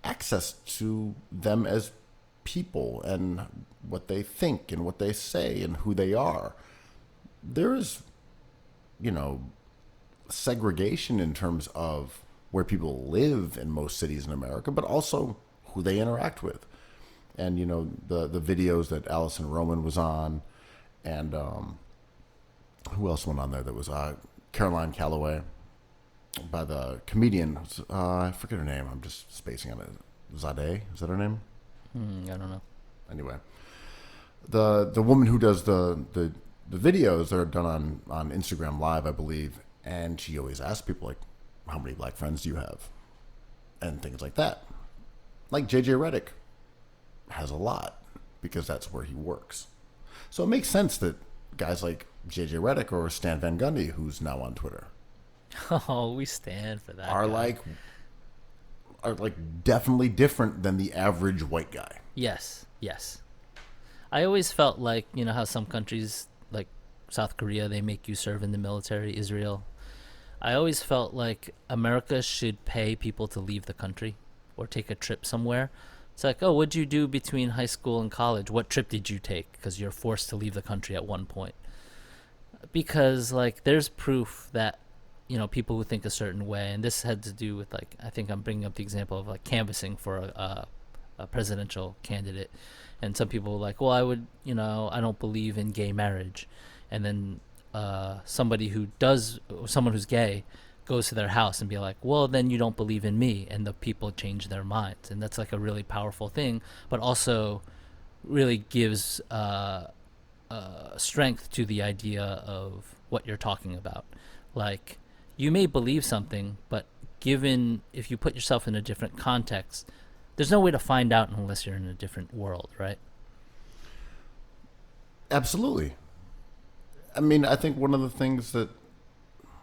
access to them as people and what they think and what they say and who they are. There is, segregation in terms of where people live in most cities in America, but also who they interact with. And, the videos that Allison Roman was on, and who else went on there that was Caroline Calloway by the comedian. I forget her name. I'm just spacing on it. Zadeh? Is that her name? I don't know. Anyway, the woman who does the videos that are done on Instagram Live, I believe, and she always asks people like, how many black friends do you have? And things like that. Like JJ Redick has a lot because that's where he works. So it makes sense that guys like JJ Redick or Stan Van Gundy, who's now on Twitter, Oh, we stand for that. are guy. definitely different than the average white guy. Yes. I always felt like, how some countries, like South Korea, they make you serve in the military, Israel. I always felt like America should pay people to leave the country or take a trip somewhere. It's like, oh, what'd you do between high school and college? What trip did you take? Because you're forced to leave the country at one point. Because, there's proof that, people who think a certain way, and this had to do with, I think I'm bringing up the example of, canvassing for a presidential candidate. And some people were like, well, I would, I don't believe in gay marriage. And then someone who's gay goes to their house and be like, well, then you don't believe in me. And the people change their minds. And that's a really powerful thing, but also really gives strength to the idea of what you're talking about. Like, you may believe something, but if you put yourself in a different context, there's no way to find out unless you're in a different world, right? Absolutely. I mean, I think one of the things that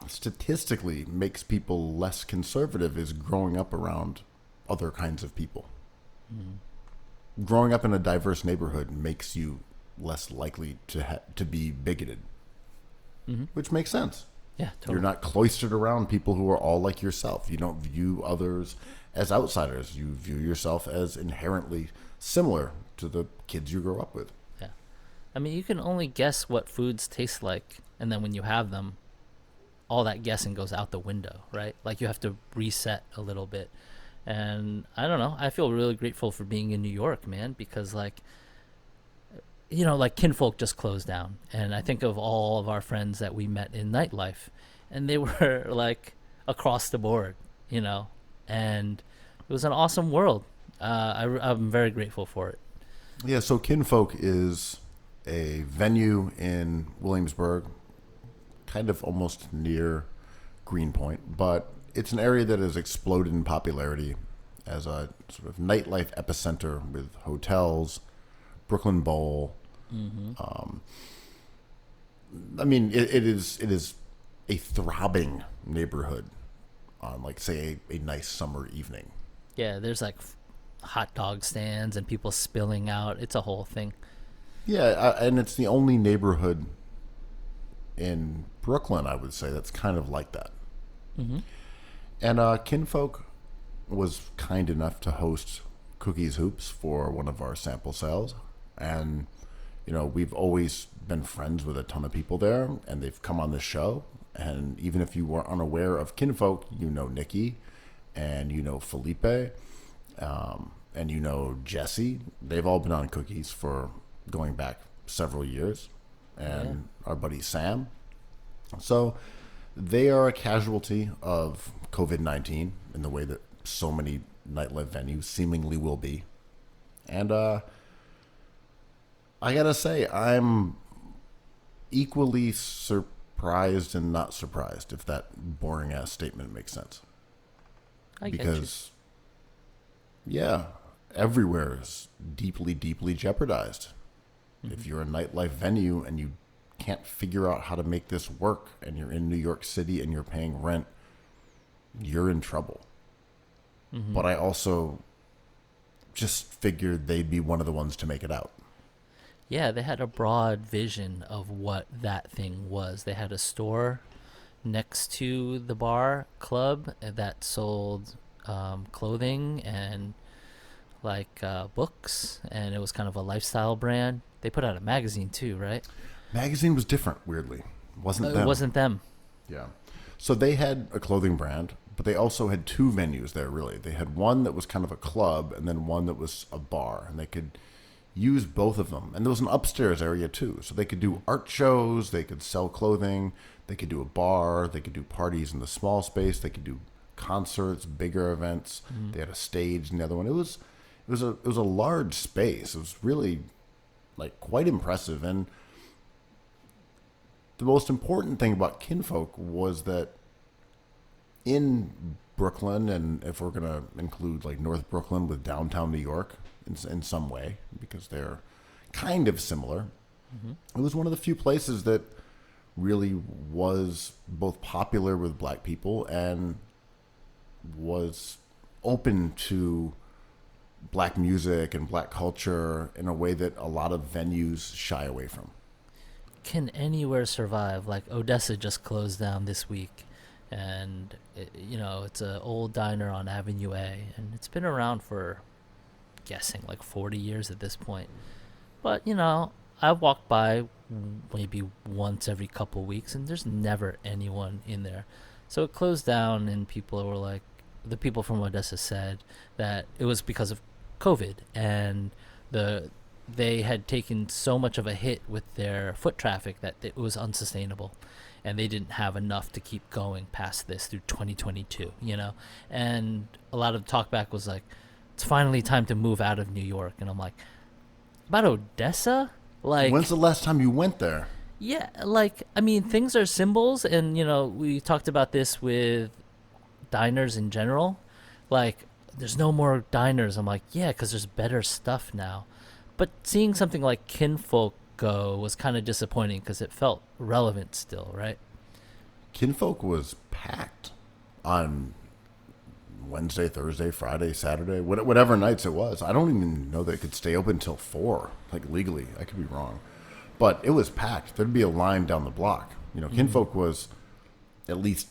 statistically makes people less conservative is growing up around other kinds of people. Growing up in a diverse neighborhood makes you less likely to be bigoted, which makes sense. Yeah, totally. You're not cloistered around people who are all like yourself. You don't view others as outsiders. You view yourself as inherently similar to the kids you grow up with. Yeah. I mean, you can only guess what foods taste like, and then when you have them, all that guessing goes out the window, right? Like you have to reset a little bit. And I don't know, I feel really grateful for being in New York, man, because like, you know, like Kinfolk just closed down, and I think of all of our friends that we met in nightlife, and they were like across the board, you know, and it was an awesome world. I'm very grateful for it. Yeah, so Kinfolk is a venue in Williamsburg, kind of almost near Greenpoint, but it's an area that has exploded in popularity as a sort of nightlife epicenter with hotels, Brooklyn Bowl. I mean, it is a throbbing neighborhood on, like, say, a nice summer evening. Yeah, there's like hot dog stands and people spilling out. It's a whole thing. Yeah, and it's the only neighborhood in Brooklyn, I would say, that's kind of like that. And Kinfolk was kind enough to host Cookies Hoops for one of our sample sales. And, you know, we've always been friends with a ton of people there, and they've come on the show. And even if you were unaware of Kinfolk, you know Nikki, and you know Felipe, and you know Jesse. They've all been on Cookies for going back several years. And our buddy Sam. So they are a casualty of COVID-19 in the way that so many nightlife venues seemingly will be. And I gotta say, I'm equally surprised and not surprised, if that boring ass statement makes sense. I get Because, yeah, everywhere is deeply, deeply jeopardized. If you're a nightlife venue and you can't figure out how to make this work, and you're in New York City and you're paying rent, you're in trouble. But I also just figured they'd be one of the ones to make it out. Yeah, they had a broad vision of what that thing was. They had a store next to the bar club that sold clothing and like books, and it was kind of a lifestyle brand. They put out a magazine too, right? Magazine was different, weirdly. Wasn't them. It wasn't them. Yeah. So they had a clothing brand, but they also had two venues there, really. They had one that was kind of a club, and then one that was a bar, and they could use both of them. And there was an upstairs area too, so they could do art shows, they could sell clothing, they could do a bar, they could do parties in the small space, they could do concerts, bigger events. They had a stage in the other one. It was a large space. It was really like quite impressive. And the most important thing about Kinfolk was that in Brooklyn, and if we're going to include like North Brooklyn with downtown New York in some way, because they're kind of similar, it was one of the few places that really was both popular with black people and was open to black music and black culture in a way that a lot of venues shy away from. Can anywhere survive? Like Odessa just closed down this week, and it's an old diner on Avenue A, and it's been around for guessing like 40 years at this point. But I walk by maybe once every couple weeks, and there's never anyone in there. So it closed down, and people were like, the people from Odessa said that it was because of COVID, and they had taken so much of a hit with their foot traffic that it was unsustainable, and they didn't have enough to keep going past this through 2022, and a lot of the talkback was like, it's finally time to move out of New York. And I'm like, about Odessa? Like, when's the last time you went there? Yeah, like, I mean, things are symbols, and we talked about this with diners in general. Like, there's no more diners. I'm like, yeah, because there's better stuff now. But seeing something like Kinfolk go was kind of disappointing because it felt relevant still, right? Kinfolk was packed on Wednesday, Thursday, Friday, Saturday, whatever nights it was. I don't even know that it could stay open till 4, like legally. I could be wrong. But it was packed. There'd be a line down the block. Kinfolk was, at least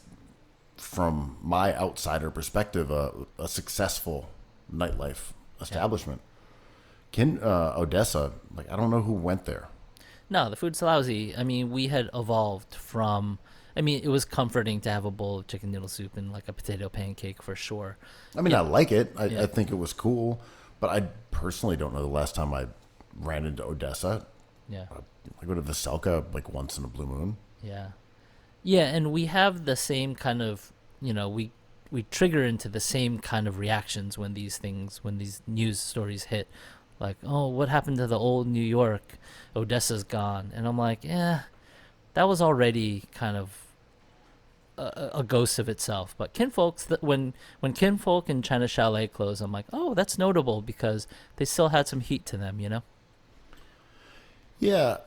from my outsider perspective, a successful nightlife establishment. Odessa, like, I don't know who went there. No, the food's lousy. I mean, we had evolved from. I mean, it was comforting to have a bowl of chicken noodle soup and like a potato pancake for sure. I mean, I like it. I think it was cool, but I personally don't know the last time I ran into Odessa. Yeah. I go to Veselka like once in a blue moon. Yeah. Yeah, and we have the same kind of, we trigger into the same kind of reactions when these news stories hit. Like, oh, what happened to the old New York? Odessa's gone. And I'm like, that was already kind of a ghost of itself. But Kinfolk's, when Kinfolk and China Chalet closed, I'm like, oh, that's notable because they still had some heat to them, Yeah.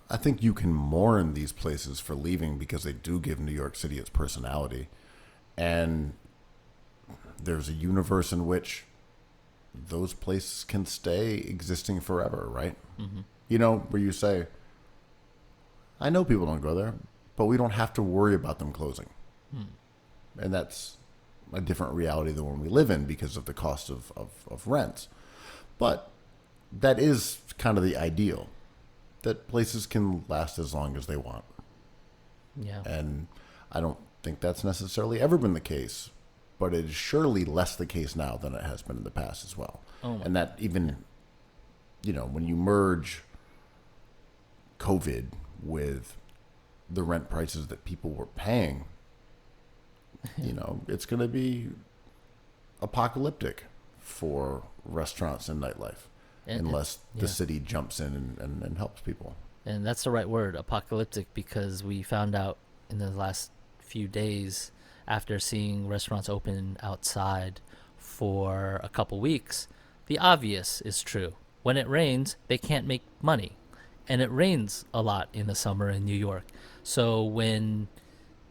I think you can mourn these places for leaving because they do give New York City its personality. And there's a universe in which those places can stay existing forever, right? Mm-hmm. Where you say, I know people don't go there, but we don't have to worry about them closing. And that's a different reality than one we live in because of the cost of rents. But that is kind of the ideal, that places can last as long as they want. Yeah. And I don't think that's necessarily ever been the case, but it is surely less the case now than it has been in the past as well. And that even, when you merge COVID with the rent prices that people were paying, it's going to be apocalyptic for restaurants and nightlife unless the city jumps in and helps people. And that's the right word, apocalyptic, because we found out in the last few days after seeing restaurants open outside for a couple weeks, the obvious is true. When it rains, they can't make money. And it rains a lot in the summer in New York. So when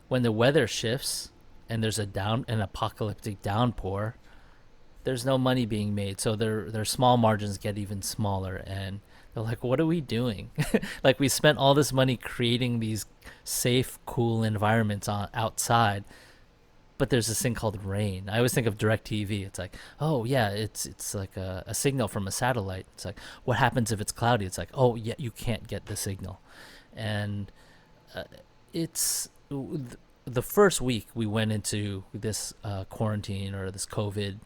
the weather shifts and there's an apocalyptic downpour, there's no money being made. So their small margins get even smaller, and they're like, what are we doing? Like, we spent all this money creating these safe, cool environments outside, but there's this thing called rain. I always think of DirecTV. It's like, oh yeah, it's like a signal from a satellite. It's like, what happens if it's cloudy? It's like, oh yeah, you can't get the signal. And it's the first week we went into this quarantine or this COVID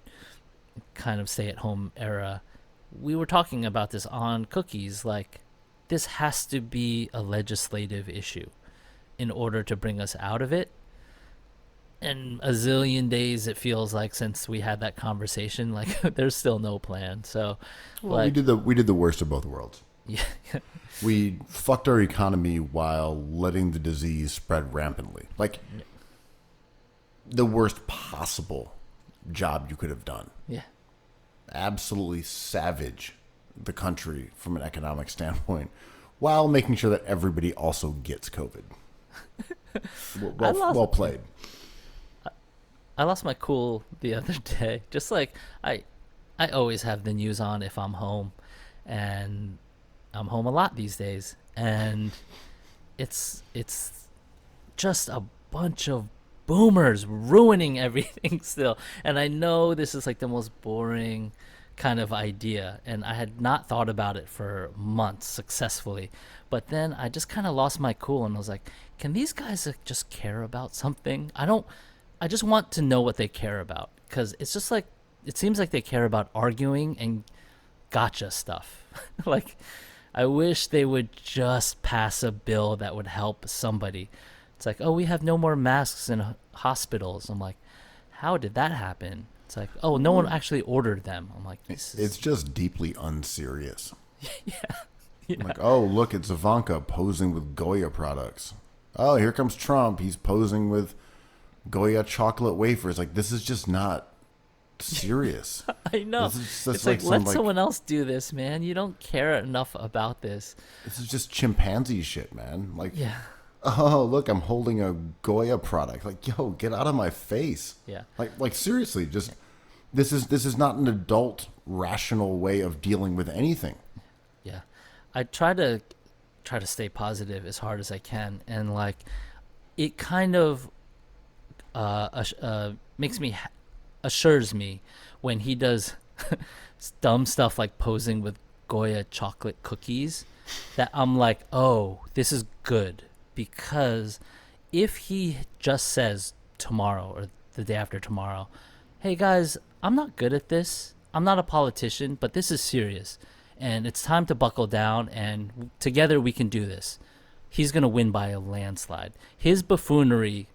kind of stay-at-home era. We were talking about this on Cookies, like, this has to be a legislative issue in order to bring us out of it. And a zillion days it feels like since we had that conversation, like, there's still no plan. So, well, we did the worst of both worlds. Yeah. We fucked our economy while letting the disease spread rampantly. Like, the worst possible job you could have done. Yeah. Absolutely savage the country from an economic standpoint while making sure that everybody also gets COVID. Well played. I lost my cool the other day. Just like, I always have the news on if I'm home, and I'm home a lot these days, and it's just a bunch of boomers ruining everything still. And I know this is like the most boring kind of idea, and I had not thought about it for months successfully, but then I just kind of lost my cool, and I was like, can these guys just care about something? I just want to know what they care about, because it's just like, it seems like they care about arguing and gotcha stuff. Like, I wish they would just pass a bill that would help somebody. It's like, oh, we have no more masks in hospitals. I'm like, how did that happen? It's like, oh, no one actually ordered them. I'm like, it's just deeply unserious. Yeah. Like, oh, look, it's Ivanka posing with Goya products. Oh, here comes Trump. He's posing with Goya chocolate wafers. Like, this is just not serious. I know. It's like, let someone else do this, man. You don't care enough about this. This is just chimpanzee shit, man. Like, yeah. oh, look, I'm holding a Goya product. Like, yo, get out of my face. Yeah. Like seriously, just this is not an adult rational way of dealing with anything. Yeah. I try to stay positive as hard as I can, and like it kind of makes me assures me when he does dumb stuff like posing with Goya chocolate cookies, that I'm like, oh, this is good. Because if he just says tomorrow or the day after tomorrow, hey guys, I'm not good at this, I'm not a politician, but this is serious and it's time to buckle down and together we can do this, he's going to win by a landslide. His buffoonery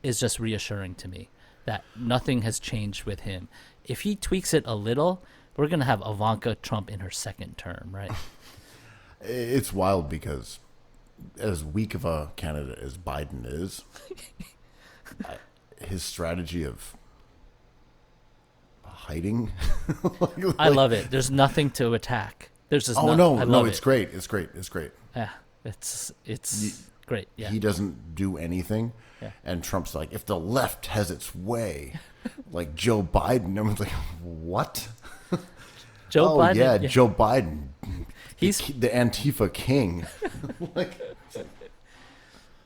is just reassuring to me that nothing has changed with him. If he tweaks it a little, we're going to have Ivanka Trump in her second term, right? It's wild because as weak of a candidate as Biden is, his strategy of hiding. I love it. There's nothing to attack. There's just oh no, I no, love it's it. great. It's great. It's great. Yeah, it's great. Yeah, He doesn't do anything. Yeah. And Trump's like, if the left has its way, like Joe Biden. I was like, what? Joe Biden. Yeah, Joe Biden. He's the Antifa king. Like,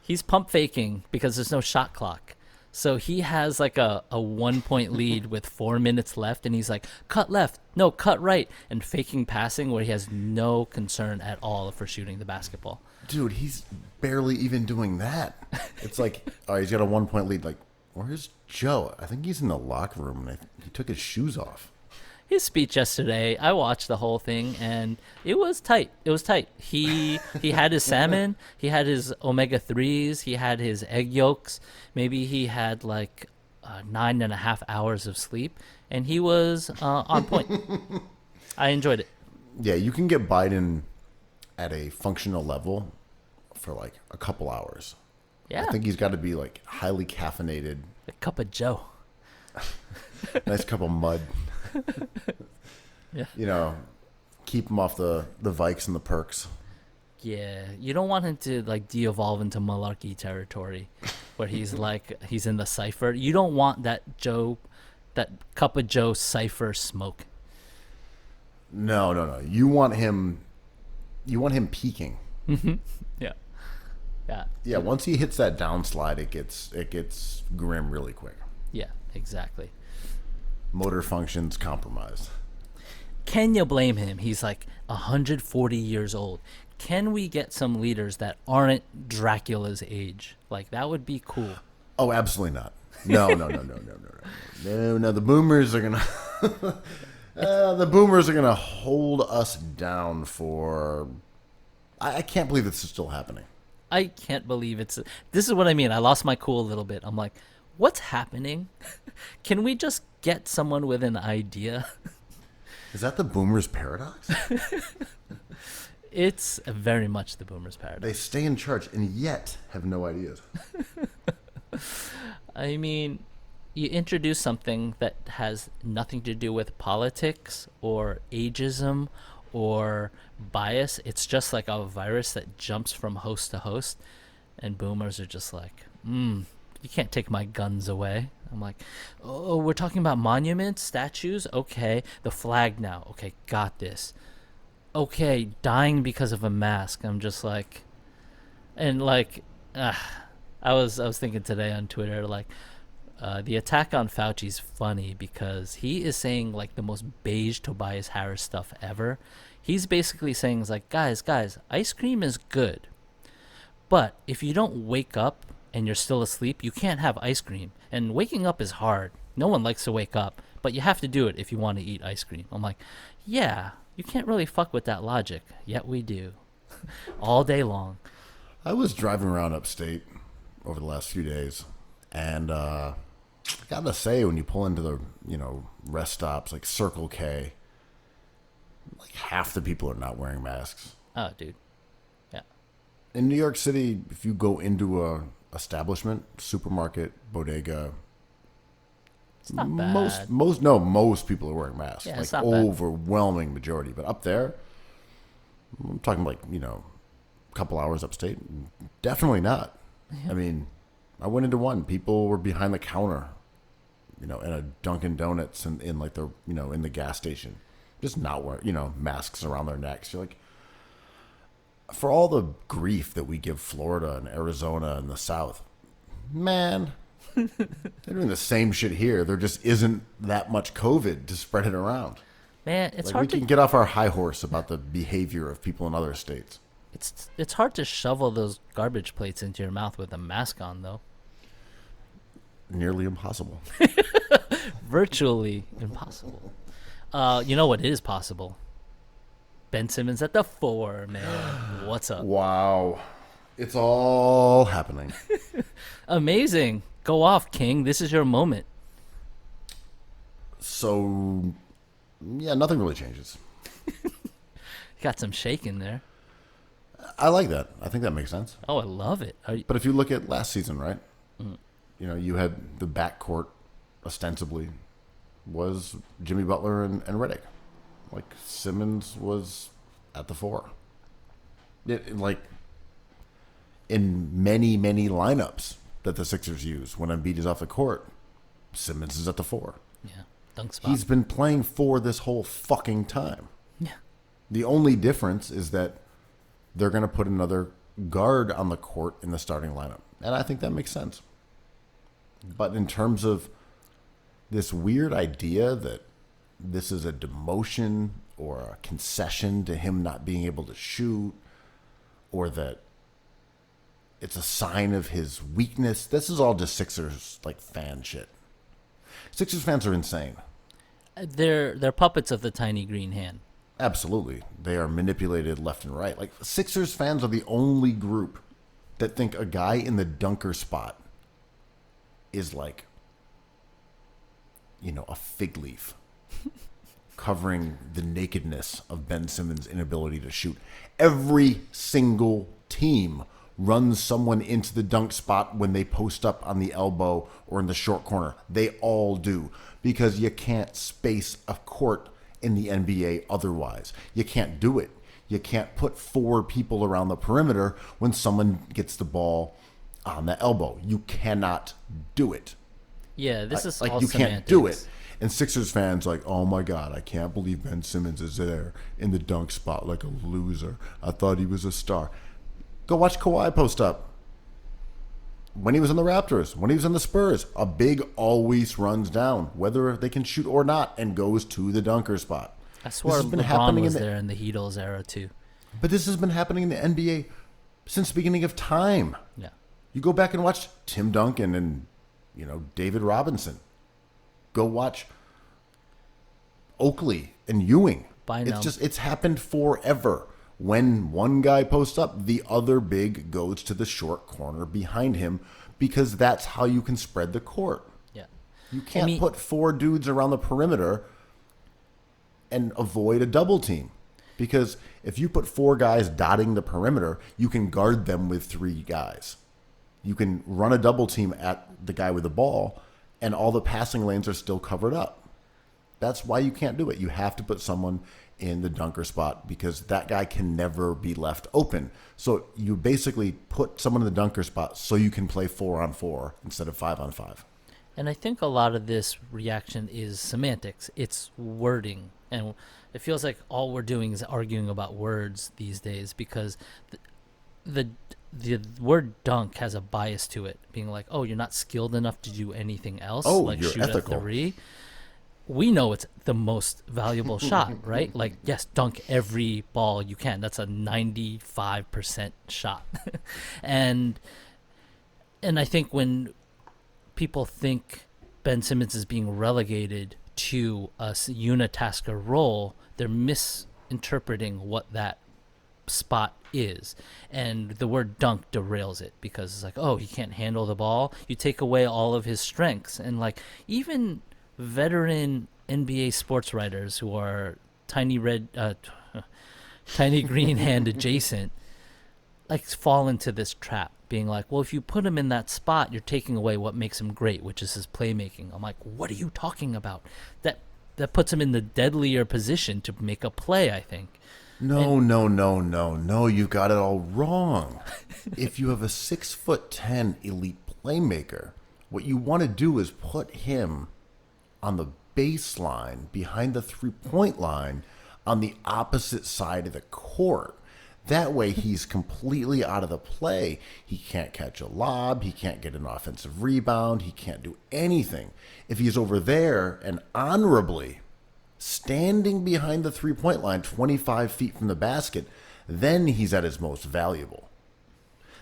he's pump faking because there's no shot clock. So he has like a 1 point lead with 4 minutes left, and he's like, cut left, no, cut right, and faking passing where he has no concern at all for shooting the basketball. dude, he's barely even doing that. It's like, oh, he's got a 1 point lead. Like, where's Joe? I think he's in the locker room, and he took his shoes off. His speech yesterday, I watched the whole thing, and it was tight. It was tight. He had his salmon, he had his omega-3s, he had his egg yolks. Maybe he had like 9.5 hours of sleep, and he was on point. I enjoyed it. Yeah, you can get Biden at a functional level for like a couple hours. Yeah, I think he's got to be like highly caffeinated, a cup of Joe. nice cup of mud. Yeah. You know, keep him off the Vikes and the perks. Yeah, you don't want him to like de-evolve into malarkey territory, where he's like he's in the cipher. You don't want that cup of Joe cipher smoke. No. You want him peaking. Yeah, yeah, Yeah, once he hits that downslide, it gets grim really quick. yeah, exactly. Motor functions compromised. Can you blame him? He's like 140 years old. Can we get some leaders that aren't Dracula's age? Like, that would be cool. Oh, absolutely not. No. The boomers are gonna hold us down for. I can't believe this is still happening. I can't believe it's. This is what I mean. I lost my cool a little bit. I'm like, what's happening? Can we just get someone with an idea? Is that the boomers' paradox? It's very much the boomer's paradox. They stay in charge and yet have no ideas. I mean, you introduce something that has nothing to do with politics or ageism or bias. It's just like a virus that jumps from host to host, and boomers are just like, you can't take my guns away. I'm like, oh, we're talking about monuments, statues? Okay. The flag now. Okay, got this. Okay, dying because of a mask. I'm just like, and like, I was thinking today on Twitter, like, the attack on Fauci's funny because he is saying like the most beige Tobias Harris stuff ever. He's basically saying, is like, guys, ice cream is good, but if you don't wake up and you're still asleep, you can't have ice cream. And waking up is hard. No one likes to wake up, but you have to do it if you want to eat ice cream. I'm like, yeah, you can't really fuck with that logic. Yet we do. All day long. I was driving around upstate over the last few days, and I gotta say, when you pull into the rest stops like Circle K, like half the people are not wearing masks. Oh, dude. Yeah. In New York City, if you go into a establishment, supermarket, bodega, It's not bad. most people are wearing masks. Yeah, like it's not bad. overwhelming majority. But up there, I'm talking like, couple hours upstate? Definitely not. I mean, I went into one. People were behind the counter, in a Dunkin' Donuts in like the, in the gas station, just not wearing, masks around their necks. You're like, for all the grief that we give Florida and Arizona and the South, man, they're doing the same shit here. There just isn't that much COVID to spread it around. Man, it's Like, hard we to can get off our high horse about the behavior of people in other states. it's hard to shovel those garbage plates into your mouth with a mask on, though. Nearly impossible. Virtually impossible. You know what is possible? Ben Simmons at the 4, man. What's up? Wow. It's all happening. Amazing. Go off, King. This is your moment. So, yeah, nothing really changes. Got some shake in there. I like that. I think that makes sense. Oh, I love it. But if you look at last season, right? You had the backcourt ostensibly was Jimmy Butler and Redick. Like, Simmons was at the 4. Like, in many, many lineups that the Sixers use when Embiid is off the court, Simmons is at the 4. Yeah. Dunk spot. He's been playing 4 this whole fucking time. Yeah. The only difference is that they're going to put another guard on the court in the starting lineup. And I think that makes sense. But in terms of this weird idea that this is a demotion or a concession to him not being able to shoot, or that it's a sign of his weakness, this is all just Sixers fan shit. Sixers fans are insane. They're puppets of the tiny green hand. Absolutely. They are manipulated left and right. Like, Sixers fans are the only group that think a guy in the dunker spot is like, a fig leaf covering the nakedness of Ben Simmons' inability to shoot. Every single team runs someone into the dunk spot when they post up on the elbow or in the short corner. They all do, because you can't space a court in the NBA otherwise. You can't do it. You can't put 4 people around the perimeter when someone gets the ball on the elbow. You cannot do it. Yeah, this is Like, all you semantics. can't do it. And Sixers fans like, oh my God, I can't believe Ben Simmons is there in the dunk spot like a loser. I thought he was a star. Go watch Kawhi post up. When he was in the Raptors, when he was in the Spurs, a big always runs down, whether they can shoot or not, and goes to the dunker spot. I swear This has been LeBron happening was in the- there in the Heatles era, too. But this has been happening in the NBA since the beginning of time. Yeah. You go back and watch Tim Duncan and, David Robinson. Go watch Oakley and Ewing. Bynum. It's happened forever. When one guy posts up, the other big goes to the short corner behind him, because that's how you can spread the court. Yeah. You can't put 4 dudes around the perimeter and avoid a double team. Because if you put 4 guys dotting the perimeter, you can guard them with 3 guys. You can run a double team at the guy with the ball, and all the passing lanes are still covered up. That's why you can't do it. You have to put someone in the dunker spot, because that guy can never be left open. So you basically put someone in the dunker spot so you can play 4-on-4 instead of 5-on-5. And I think a lot of this reaction is semantics. It's wording. And it feels like all we're doing is arguing about words these days, because the word dunk has a bias to it, being like, oh, you're not skilled enough to do anything else, like you're shoot ethical. a 3. We know it's the most valuable shot, right? Like, yes, dunk every ball you can. That's a 95% shot. and I think when people think Ben Simmons is being relegated to a unitasker role, they're misinterpreting what that spot is. And the word dunk derails it, because it's like, oh, he can't handle the ball. You take away all of his strengths. And like, even veteran NBA sports writers who are tiny green hand adjacent, like, fall into this trap, being like, well, if you put him in that spot, you're taking away what makes him great, which is his playmaking. I'm like, what are you talking about? That puts him in the deadlier position to make a play, I think. No. You got it all wrong. If you have a 6'10" elite playmaker, what you want to do is put him on the baseline behind the 3-point line on the opposite side of the court. That way he's completely out of the play. He can't catch a lob. He can't get an offensive rebound. He can't do anything. If he's over there and honorably standing behind the 3-point line 25 feet from the basket, then he's at his most valuable.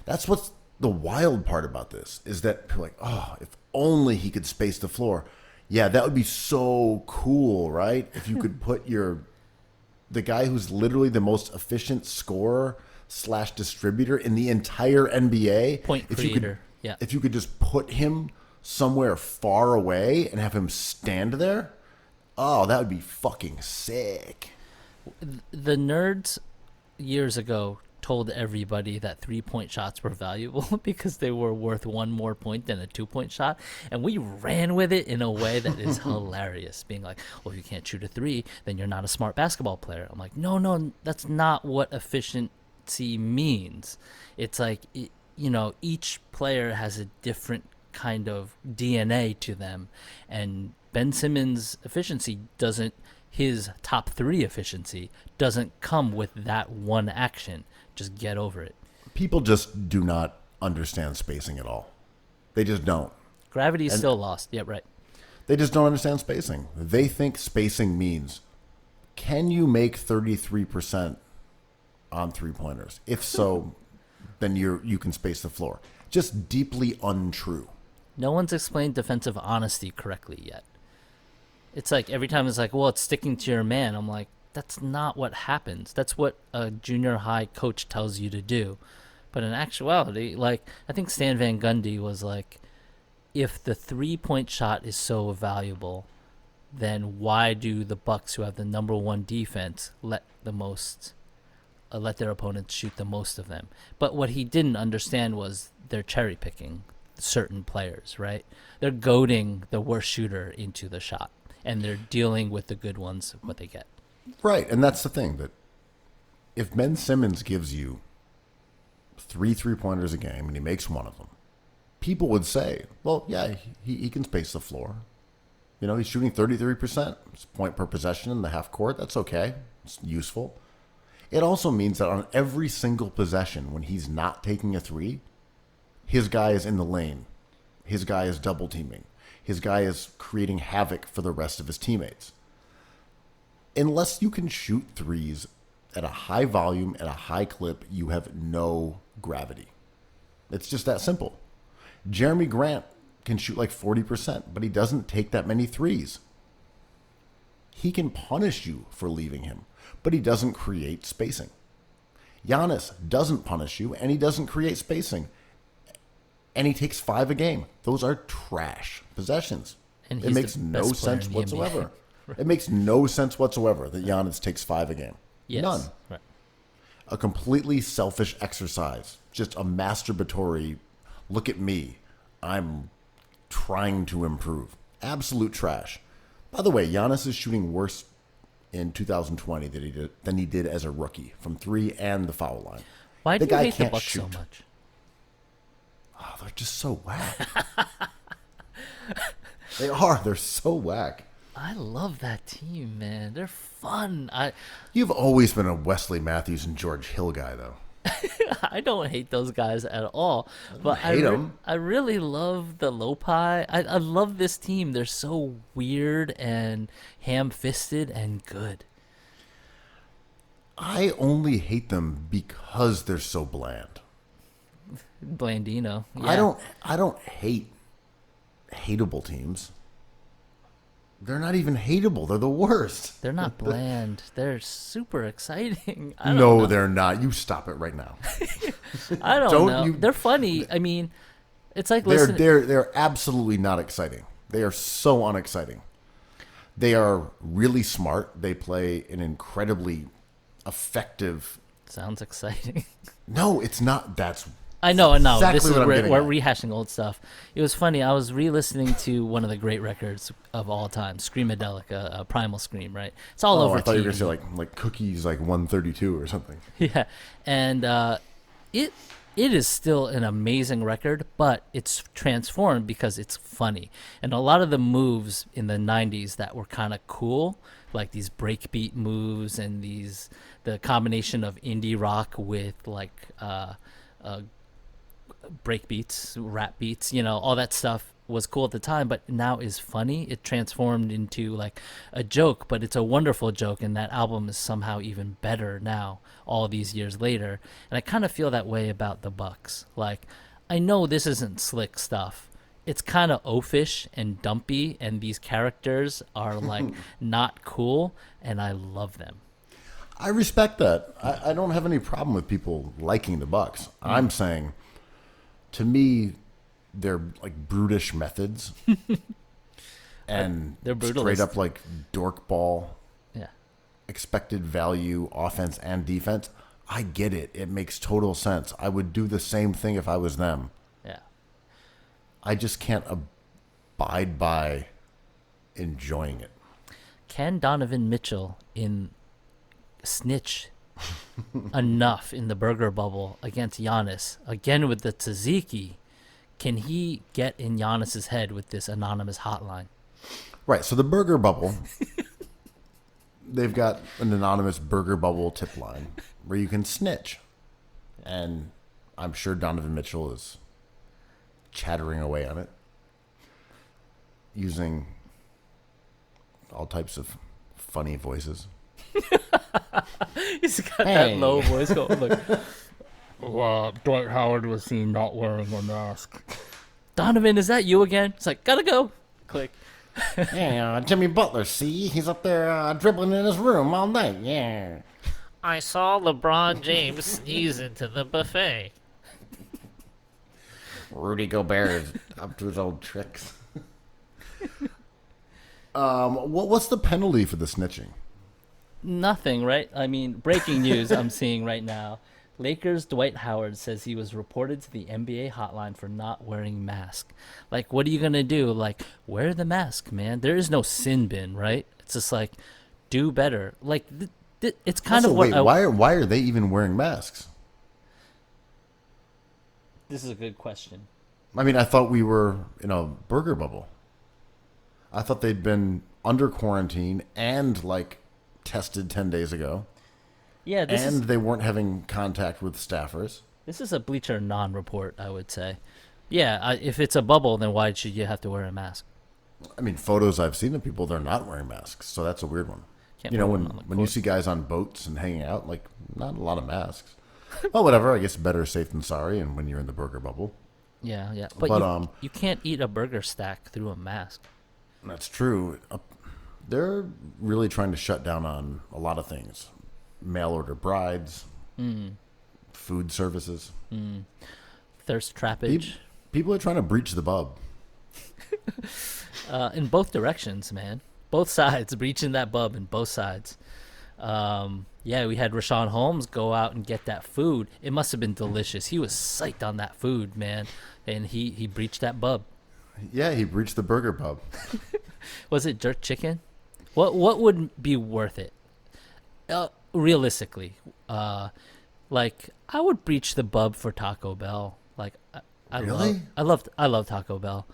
That's what's the wild part about this, is that people are like, oh, if only he could space the floor. Yeah, that would be so cool, right? If you could put the guy who's literally the most efficient scorer / distributor in the entire NBA. Point creator, yeah. If you could just put him somewhere far away and have him stand there, oh, that would be fucking sick. The nerds years ago told everybody that 3-point shots were valuable because they were worth one more point than a 2-point shot, and we ran with it in a way that is hilarious, being like, well, if you can't shoot a 3, then you're not a smart basketball player. I'm like, no, that's not what efficiency means. It's like, each player has a different kind of DNA to them, and Ben Simmons' efficiency his top 3 efficiency doesn't come with that one action. Just get over it. People just do not understand spacing at all. They just don't. Gravity is still lost. Yeah, right. They just don't understand spacing. They think spacing means, can you make 33% on 3-pointers? If so, then you can space the floor. Just deeply untrue. No one's explained defensive honesty correctly yet. It's like every time it's like, well, it's sticking to your man. I'm like, that's not what happens. That's what a junior high coach tells you to do. But in actuality, like, I think Stan Van Gundy was like, if the 3-point shot is so valuable, then why do the Bucks, who have the number 1 defense, let their opponents shoot the most of them? But what he didn't understand was they're cherry picking certain players, right? They're goading the worst shooter into the shot, and they're dealing with the good ones, what they get. Right, and that's the thing, that if Ben Simmons gives you 3 3-pointers a game and he makes one of them, people would say, well, yeah, he can space the floor. He's shooting 33%. It's point per possession in the half court. That's okay. It's useful. It also means that on every single possession when he's not taking a 3, his guy is in the lane. His guy is double teaming. His guy is creating havoc for the rest of his teammates. Unless you can shoot 3s at a high volume, at a high clip, you have no gravity. It's just that simple. Jeremy Grant can shoot like 40%, but he doesn't take that many 3s. He can punish you for leaving him, but he doesn't create spacing. Giannis doesn't punish you, and he doesn't create spacing. And he takes 5 a game. Those are trash possessions. And it makes no sense whatsoever. Right. It makes no sense whatsoever that Giannis takes 5 a game. Yes. None. Right. A completely selfish exercise. Just a masturbatory, look at me. I'm trying to improve. Absolute trash. By the way, Giannis is shooting worse in 2020 than he did as a rookie from 3 and the foul line. Why do you hate the can't Bucks shoot so much? Oh, they're just so whack. They are. They're so whack. I love that team, man. They're fun. You've always been a Wesley Matthews and George Hill guy, though. I don't hate those guys at all, but hate 'em. I really love the Lopi. I love this team. They're so weird and ham-fisted and good. I only hate them because they're so bland. Blandino. Yeah. I don't hate hateable teams. They're not even hateable. They're the worst. They're not bland. They're super exciting. I don't No, know. they're not. You stop it right now. I don't Don't know. you- They're funny. I mean, it's like They're listening. they're absolutely not exciting. They are so unexciting. They are really smart. They play an incredibly effective. Sounds exciting. No, it's not. That's I know. Exactly This is what I'm we're getting at. rehashing old stuff. It was funny. I was re-listening to one of the great records of all time, Screamadelica, Primal Scream. Right? It's all over I thought you were TV. gonna say like Cookies like 132 or something. Yeah, and it is still an amazing record, but it's transformed because it's funny. And a lot of the moves in the '90s that were kind of cool, like these breakbeat moves and the combination of indie rock with like break beats, rap beats, all that stuff was cool at the time, but now is funny. It transformed into like a joke, but it's a wonderful joke, and that album is somehow even better now, all these years later. And I kind of feel that way about the Bucks. Like, I know this isn't slick stuff. It's kind of oafish and dumpy, and these characters are like not cool, and I love them. I respect that. I don't have any problem with people liking the Bucks. I'm saying, to me, they're like brutish methods, and They're brutalist. straight up like dork ball, Yeah. expected value, offense and defense. I get it. It makes total sense. I would do the same thing if I was them. Yeah. I just can't abide by enjoying it. Can Donovan Mitchell snitch enough in the burger bubble against Giannis, again with the tzatziki? Can he get in Giannis's head with this anonymous hotline? Right. So the burger bubble, they've got an anonymous burger bubble tip line where you can snitch. And I'm sure Donovan Mitchell is chattering away on it, using all types of funny voices. He's got Hey. that low voice going like, Dwight Howard was seen not wearing a mask. Donovan, is that you again? It's like, gotta go. Click. Yeah, Jimmy Butler, see? He's up there dribbling in his room all night. Yeah. I saw LeBron James sneeze into the buffet. Rudy Gobert is up to his old tricks. What's the penalty for the snitching? Nothing, right? I mean, breaking news I'm seeing right now. Lakers' Dwight Howard says he was reported to the NBA hotline for not wearing mask. Like, what are you going to do? Like, wear the mask, man. There is no sin bin, right? It's just like, do better. Like, it's kind Also, of what wait, why are they even wearing masks? This is a good question. I mean, I thought we were in a burger bubble. I thought they'd been under quarantine and, like, tested 10 days ago. Yeah, They weren't having contact with staffers. this is a Bleacher non-report, I would say. Yeah, if it's a bubble, then why should you have to wear a mask? I mean, photos I've seen of people, they're not wearing masks, so that's a weird one. Can't You know, wear when, one on the when you court. see guys on boats and hanging out, like, not a lot of masks. Well, whatever. I guess better safe than sorry, and when you're in the burger bubble. Yeah. But, You can't eat a burger stack through a mask. That's true. They're really trying to shut down on a lot of things. Mail order brides, food services. Thirst trappage. People are trying to breach the bub. In both directions, man. Both sides, breaching that bub in both sides. Yeah, we had Rashawn Holmes go out and get that food. It must have been delicious. He was psyched on that food, man. And he breached that bub. Yeah, he breached the burger pub. Was it jerk chicken? What would be worth it? Realistically, like I would breach the bub for Taco Bell. Like I Really? I love Taco Bell.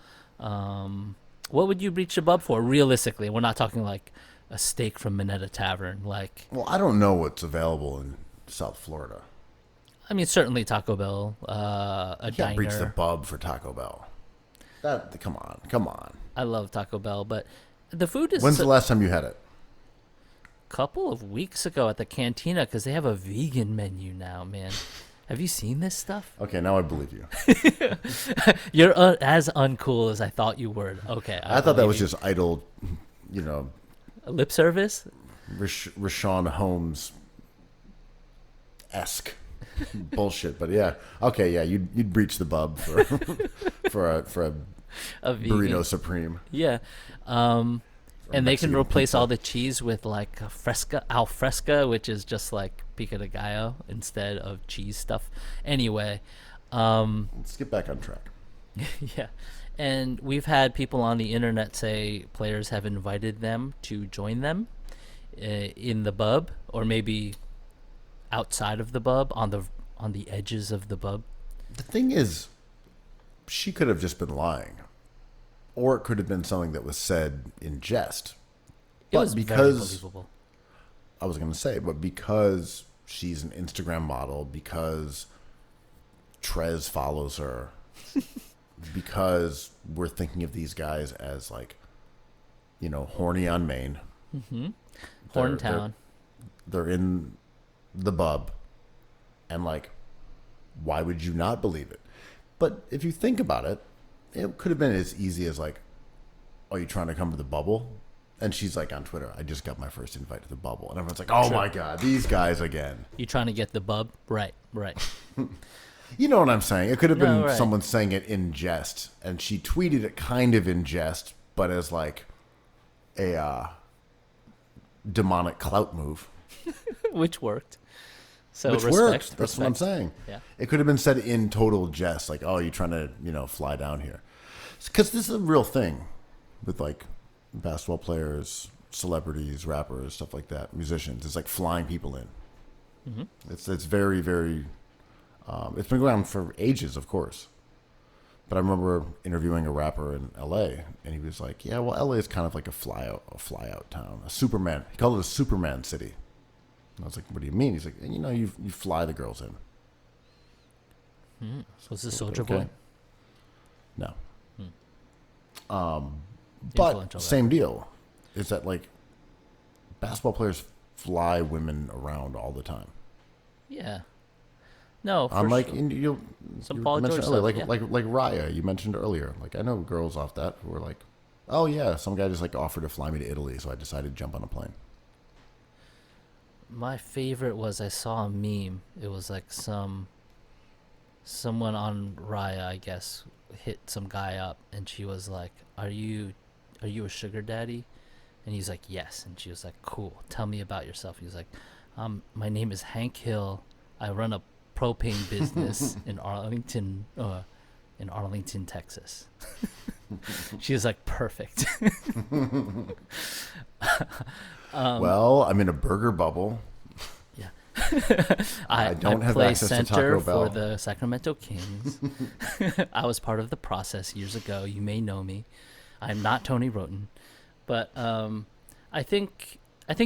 What would you breach the bub for? Realistically, we're not talking like a steak from Minetta Tavern. Like, Well, I don't know what's available in South Florida. I mean, certainly Taco Bell, a You can't breach the diner. bub for Taco Bell. Come on. I love Taco Bell, but the food is When's the last time you had it? couple of weeks ago at the cantina because they have a vegan menu now, man. Have you seen this stuff? Okay, now I believe you. You're as uncool as I thought you were. Okay, I thought that was believe just idle, lip service. Rashawn Holmes-esque bullshit. But yeah, okay, yeah, you'd breach the bub for for a A vegan. burrito supreme. Yeah. And they can Mexican replace pizza. all the cheese with like al fresca, which is just like pico de gallo instead of cheese stuff. Anyway, Let's get back on track. Yeah. And we've had people on the internet say players have invited them to join them in the bub, or maybe outside of the bub, on the edges of the bub. The thing is, she could have just been lying, or it could have been something that was said in jest. It was very believable. I was going to say, but because she's an Instagram model, because Trez follows her, because we're thinking of these guys as like, horny on Maine. Mm-hmm. Horntown. They're in the bub, and like, why would you not believe it? But if you think about it, it could have been as easy as like, are you trying to come to the bubble? And she's like on Twitter, I just got my first invite to the bubble. And everyone's like, oh my God, these guys again. You trying to get the bub? Right. You know what I'm saying? It could have been right. someone saying it in jest. And she tweeted it kind of in jest, but as like a demonic clout move. Which worked. So Which respect, worked. That's what I'm saying. Yeah. It could have been said in total jest, like, oh, you're trying to, fly down here. Because this is a real thing with like basketball players, celebrities, rappers, stuff like that, musicians. It's like flying people in. Mm-hmm. It's very, very. It's been going on for ages, of course. But I remember interviewing a rapper in L.A. and he was like, "Yeah, well, L.A. is kind of like a fly out town, a Superman." He called it a Superman city. And I was like, "What do you mean?" He's like, you fly the girls in." Was this Soulja Okay. Boy? No. Influential But same deal. Is that like basketball players fly women around all the time? Yeah. No, for I'm like, sure. you Paul mentioned George earlier, stuff, like Raya, you mentioned earlier. Like I know girls off that who were like, oh yeah, some guy just like offered to fly me to Italy, so I decided to jump on a plane. My favorite was I saw a meme. It was like someone on Raya, I guess, hit some guy up, and she was like, "Are you a sugar daddy?" And he's like, "Yes." And she was like, "Cool. Tell me about yourself." He was like, "My name is Hank Hill. I run a propane business in Arlington, Texas." She was like, "Perfect." Well, I'm in a burger bubble. Yeah. I don't have play access to center Taco Bell. for the Sacramento Kings. I was part of the process years ago. You may know me. I'm not Tony Roten, but I think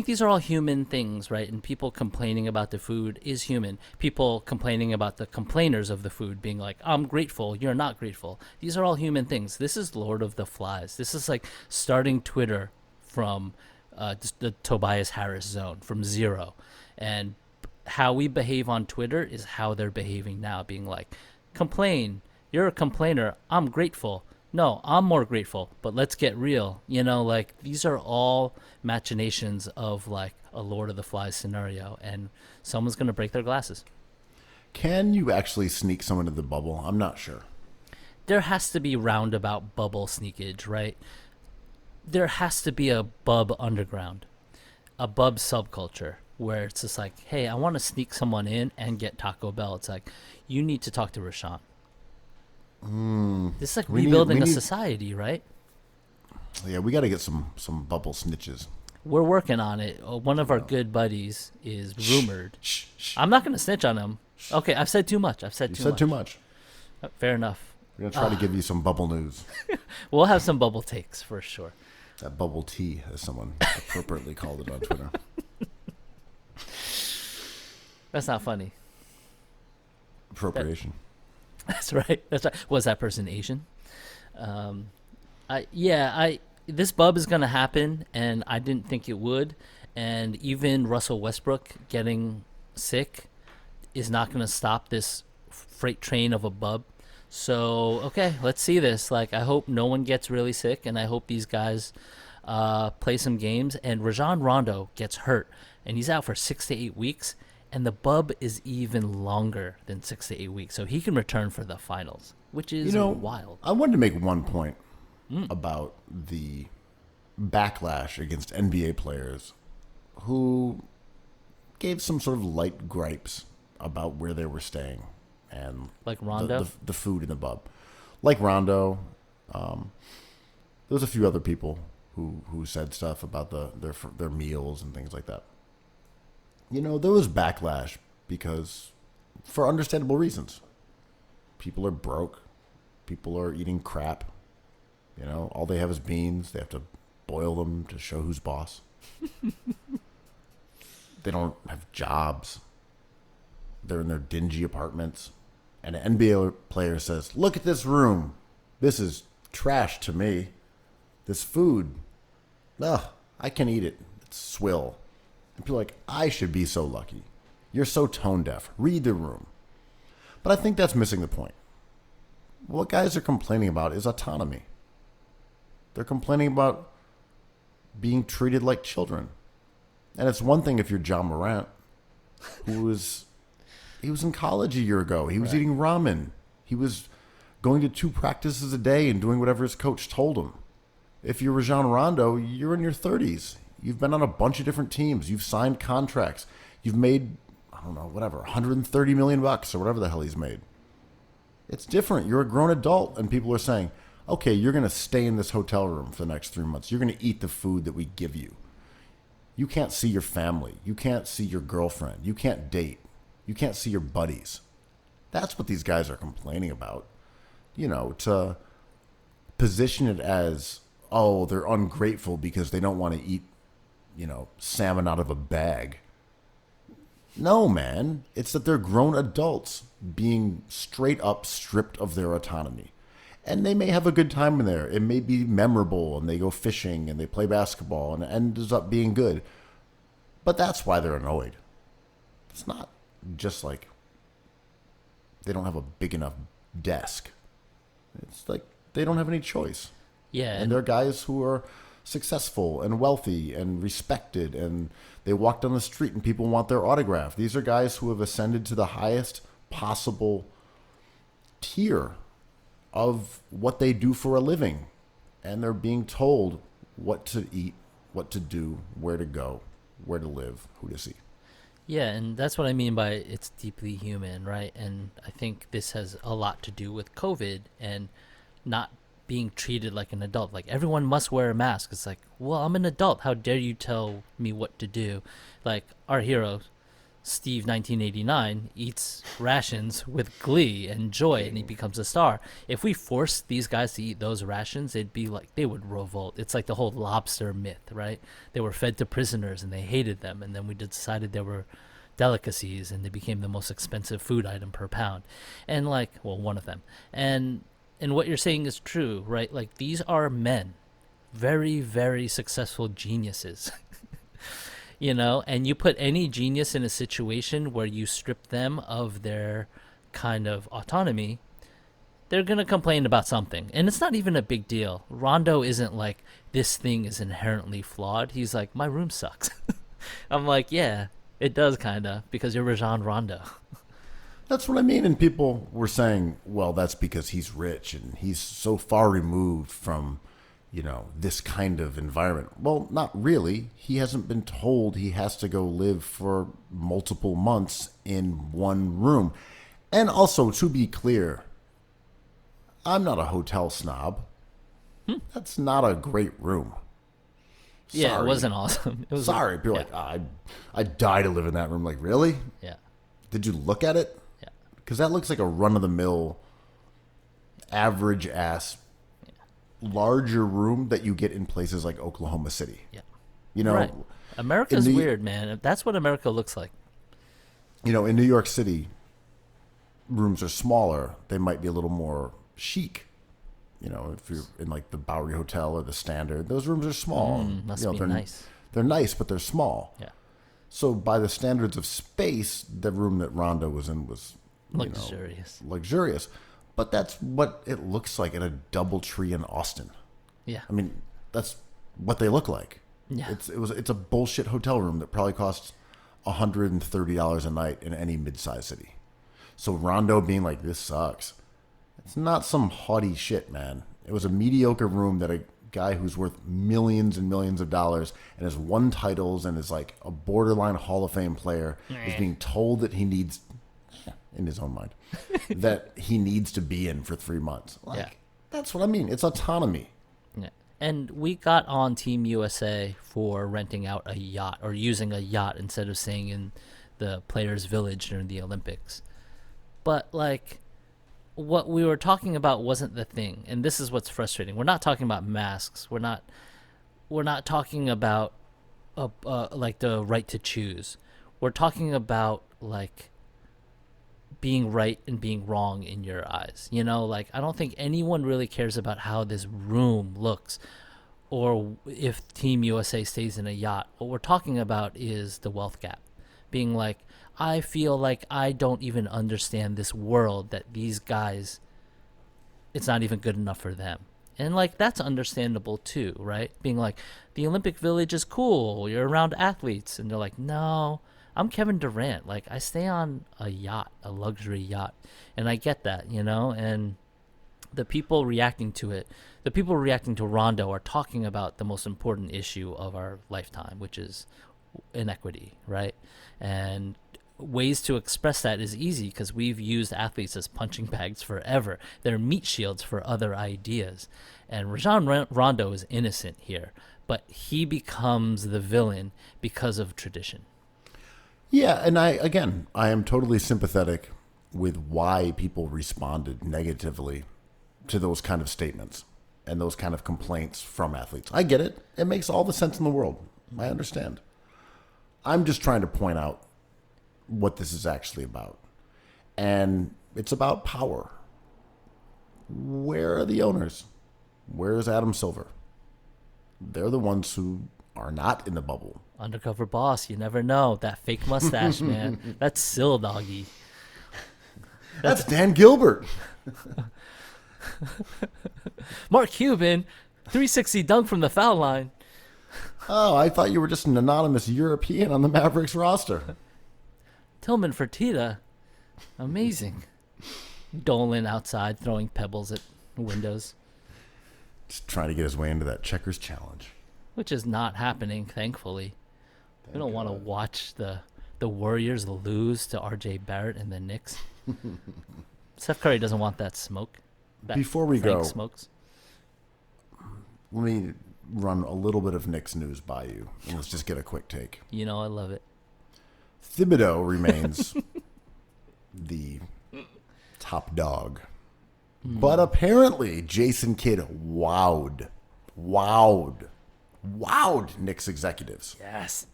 these are all human things, right? And people complaining about the food is human. People complaining about the complainers of the food being like, "I'm grateful, you're not grateful." These are all human things. This is Lord of the Flies. This is like starting Twitter from just the Tobias Harris zone, from zero. And how we behave on Twitter is how they're behaving now, being like, "Complain, you're a complainer, I'm grateful. No, I'm more grateful, but let's get real." Like these are all machinations of like a Lord of the Flies scenario, and someone's going to break their glasses. Can you actually sneak someone to the bubble? I'm not sure. There has to be roundabout bubble sneakage, right? There has to be a bub underground, a bub subculture where it's just like, hey, I want to sneak someone in and get Taco Bell. It's like, you need to talk to Rashawn. This is like rebuilding a society, right? Yeah, we got to get some bubble snitches. We're working on it. One of our good buddies is rumored. Shh. I'm not going to snitch on him. Okay, I've said too much. You said too much. Fair enough. We're going to try to give you some bubble news. We'll have some bubble takes for sure. That bubble tea, as someone appropriately called it on Twitter. That's not funny. Appropriation. That's right. Was that person Asian? This bub is gonna happen, and I didn't think it would. And even Russell Westbrook getting sick is not gonna stop this freight train of a bub. So okay, let's see this. Like, I hope no one gets really sick, and I hope these guys play some games. And Rajon Rondo gets hurt, and he's out for 6 to 8 weeks. And the bub is even longer than 6 to 8 weeks, so he can return for the finals, which is wild. I wanted to make one point about the backlash against NBA players who gave some sort of light gripes about where they were staying and Like Rondo? the food in the pub, like Rondo. There was a few other people who said stuff about their meals and things like that. You know, there was backlash because, for understandable reasons, people are broke, people are eating crap. You know, all they have is beans. They have to boil them to show who's boss. They don't have jobs. They're in their dingy apartments. And an NBA player says, "Look at this room. This is trash to me. This food, ugh, I can eat it. It's swill." And people are like, "I should be so lucky. You're so tone deaf. Read the room." But I think that's missing the point. What guys are complaining about is autonomy. They're complaining about being treated like children. And it's one thing if you're John Morant, he was in college a year ago. He was eating ramen. He was going to 2 practices a day and doing whatever his coach told him. If you're Rajon Rondo, you're in your 30s. You've been on a bunch of different teams. You've signed contracts. You've made, I don't know, whatever, $130 million or whatever the hell he's made. It's different. You're a grown adult, and people are saying, okay, you're going to stay in this hotel room for the next 3 months. You're going to eat the food that we give you. You can't see your family. You can't see your girlfriend. You can't date. You can't see your buddies. That's what these guys are complaining about. You know, to position it as, oh, they're ungrateful because they don't want to eat, you know, salmon out of a bag. No, man. It's that they're grown adults being straight up stripped of their autonomy. And they may have a good time in there. It may be memorable, and they go fishing, and they play basketball, and it ends up being good. But that's why they're annoyed. It's not just like they don't have a big enough desk. It's like they don't have any choice. Yeah. And they're guys who are successful and wealthy and respected, and they walk down the street and people want their autograph. These are guys who have ascended to the highest possible tier of what they do for a living. And they're being told what to eat, what to do, where to go, where to live, who to see. Yeah, and that's what I mean by it's deeply human, right? And I think this has a lot to do with COVID and not being treated like an adult. Like, everyone must wear a mask. It's like, well, I'm an adult. How dare you tell me what to do? Like, our hero, Steve 1989, eats rations with glee and joy, and he becomes a star. If we forced these guys to eat those rations, it'd be like they would revolt. It's like the whole lobster myth, right? They were fed to prisoners and they hated them, and then we decided they were delicacies and they became the most expensive food item per pound. And like, well, one of them. And what you're saying is true, right? Like, these are men, very, very successful geniuses. You know, and you put any genius in a situation where you strip them of their kind of autonomy, they're going to complain about something. And it's not even a big deal. Rondo isn't like, this thing is inherently flawed. He's like, my room sucks. I'm like, yeah, it does kind of, because you're Rajon Rondo. That's what I mean. And people were saying, well, that's because he's rich and he's so far removed from, you know, this kind of environment. Well, not really. He hasn't been told he has to go live for multiple months in one room. And also, to be clear, I'm not a hotel snob. That's not a great room. Yeah, Sorry. it wasn't awesome. It was Sorry. People are like, I'd die to live in that room. Like, really? Yeah. Did you look at it? Yeah. Because that looks like a run-of-the-mill, average-ass, larger room that you get in places like Oklahoma City. Yeah. You know, Right. America's weird, man. That's what America looks like. You know, in New York City, rooms are smaller. They might be a little more chic. You know, if you're in like the Bowery Hotel or the Standard, those rooms are small. Must you know, be they're nice. They're nice, but they're small. Yeah. So by the standards of space, the room that Rondo was in was Luxurious. Luxurious. But that's what it looks like in a DoubleTree in Austin. Yeah. I mean, that's what they look like. Yeah. It's a bullshit hotel room that probably costs $130 a night in any mid-sized city. So Rondo being like, this sucks. It's not some haughty shit, man. It was a mediocre room that a guy who's worth millions and millions of dollars and has won titles and is like a borderline Hall of Fame player is being told that he needs. in his own mind, that he needs to be in for 3 months. Like, Yeah. that's what I mean. It's autonomy. Yeah. And we got on Team USA for renting out a yacht or using a yacht instead of staying in the players' village during the Olympics. But like, what we were talking about wasn't the thing, and this is what's frustrating. We're not talking about masks. We're not talking about like the right to choose. We're talking about like being right and being wrong in your eyes. You know, like I don't think anyone really cares about how this room looks or if Team USA stays in a yacht. What we're talking about is the wealth gap. Being like, I feel like I don't even understand this world that these guys, it's not even good enough for them. And like, that's understandable too, right? Being like, the Olympic Village is cool. You're around athletes. And they're like, no, I'm Kevin Durant. Like, I stay on a yacht, a luxury yacht. And I get that, you know? And the people reacting to it, the people reacting to Rondo are talking about the most important issue of our lifetime, which is inequity, right? And ways to express that is easy because we've used athletes as punching bags forever. They're meat shields for other ideas. And Rajon Rondo is innocent here, but he becomes the villain because of tradition. Yeah, and I am totally sympathetic with why people responded negatively to those kind of statements and those kind of complaints from athletes. I get it. It makes all the sense in the world. I understand. I'm just trying to point out what this is actually about. And it's about power. Where are the owners? Where is Adam Silver? They're the ones who are not in the bubble. Undercover boss, you never know. That fake mustache, man. That's Sil Doggy. That's Dan Gilbert. Mark Cuban, 360 dunk from the foul line. Oh, I thought you were just an anonymous European on the Mavericks roster. Tillman Fertitta, amazing. Dolan outside throwing pebbles at windows, Just trying to get his way into that checkers challenge. which is not happening, thankfully. We don't want to watch the Warriors lose to R.J. Barrett and the Knicks. Steph Curry doesn't want that smoke. That Before we Frank go, smokes. let me run a little bit of Knicks news by you, and let's just get a quick take. You know I love it. Thibodeau remains the top dog. But apparently, Jason Kidd wowed Knicks executives.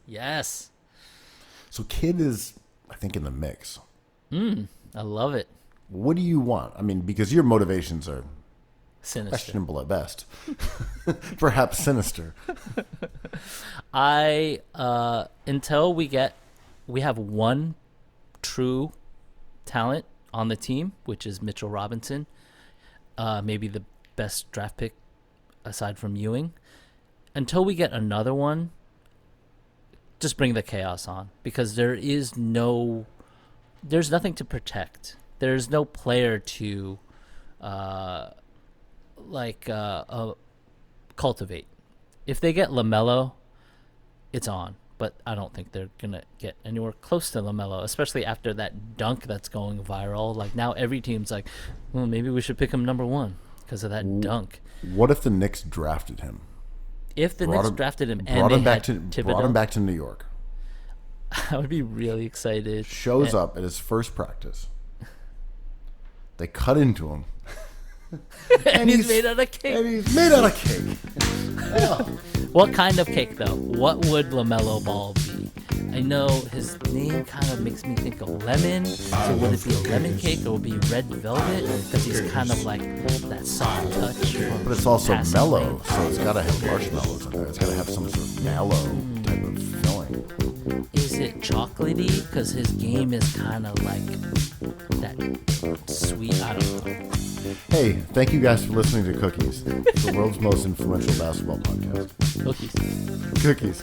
Yes. So Kidd is, I think, in the mix. I love it. What do you want? I mean, because your motivations are Sinister. questionable at best. Perhaps sinister. Until we have one true talent on the team, which is Mitchell Robinson, maybe the best draft pick aside from Ewing. Until we get another one, just bring the chaos on, because there's nothing to protect. There's no player to cultivate. If they get LaMelo, it's on. But I don't think they're going to get anywhere close to LaMelo, especially after that dunk that's going viral. Like, now every team's like, well, maybe we should pick him number one because of that dunk. What if the Knicks drafted him? If the Knicks drafted him and brought they him back had to Thibodeau, brought him back to New York. I would be really excited. Shows up at his first practice. They cut into him. And he's made out of cake. And he's made out of cake. Yeah. What kind of cake, though? What would LaMelo Ball be? I know his name kind of makes me think of lemon. So would it be a lemon cake or would it be red velvet? Because he's kind of like that soft touch. But it's also passing mellow, thing. so it's got to have marshmallows in there. It's got to have some sort of mellow type of filling. Is it chocolatey? Because his game is kind of like that sweet. I don't know. Hey, thank you guys for listening to Cookies, the world's most influential basketball podcast. Cookies. Cookies.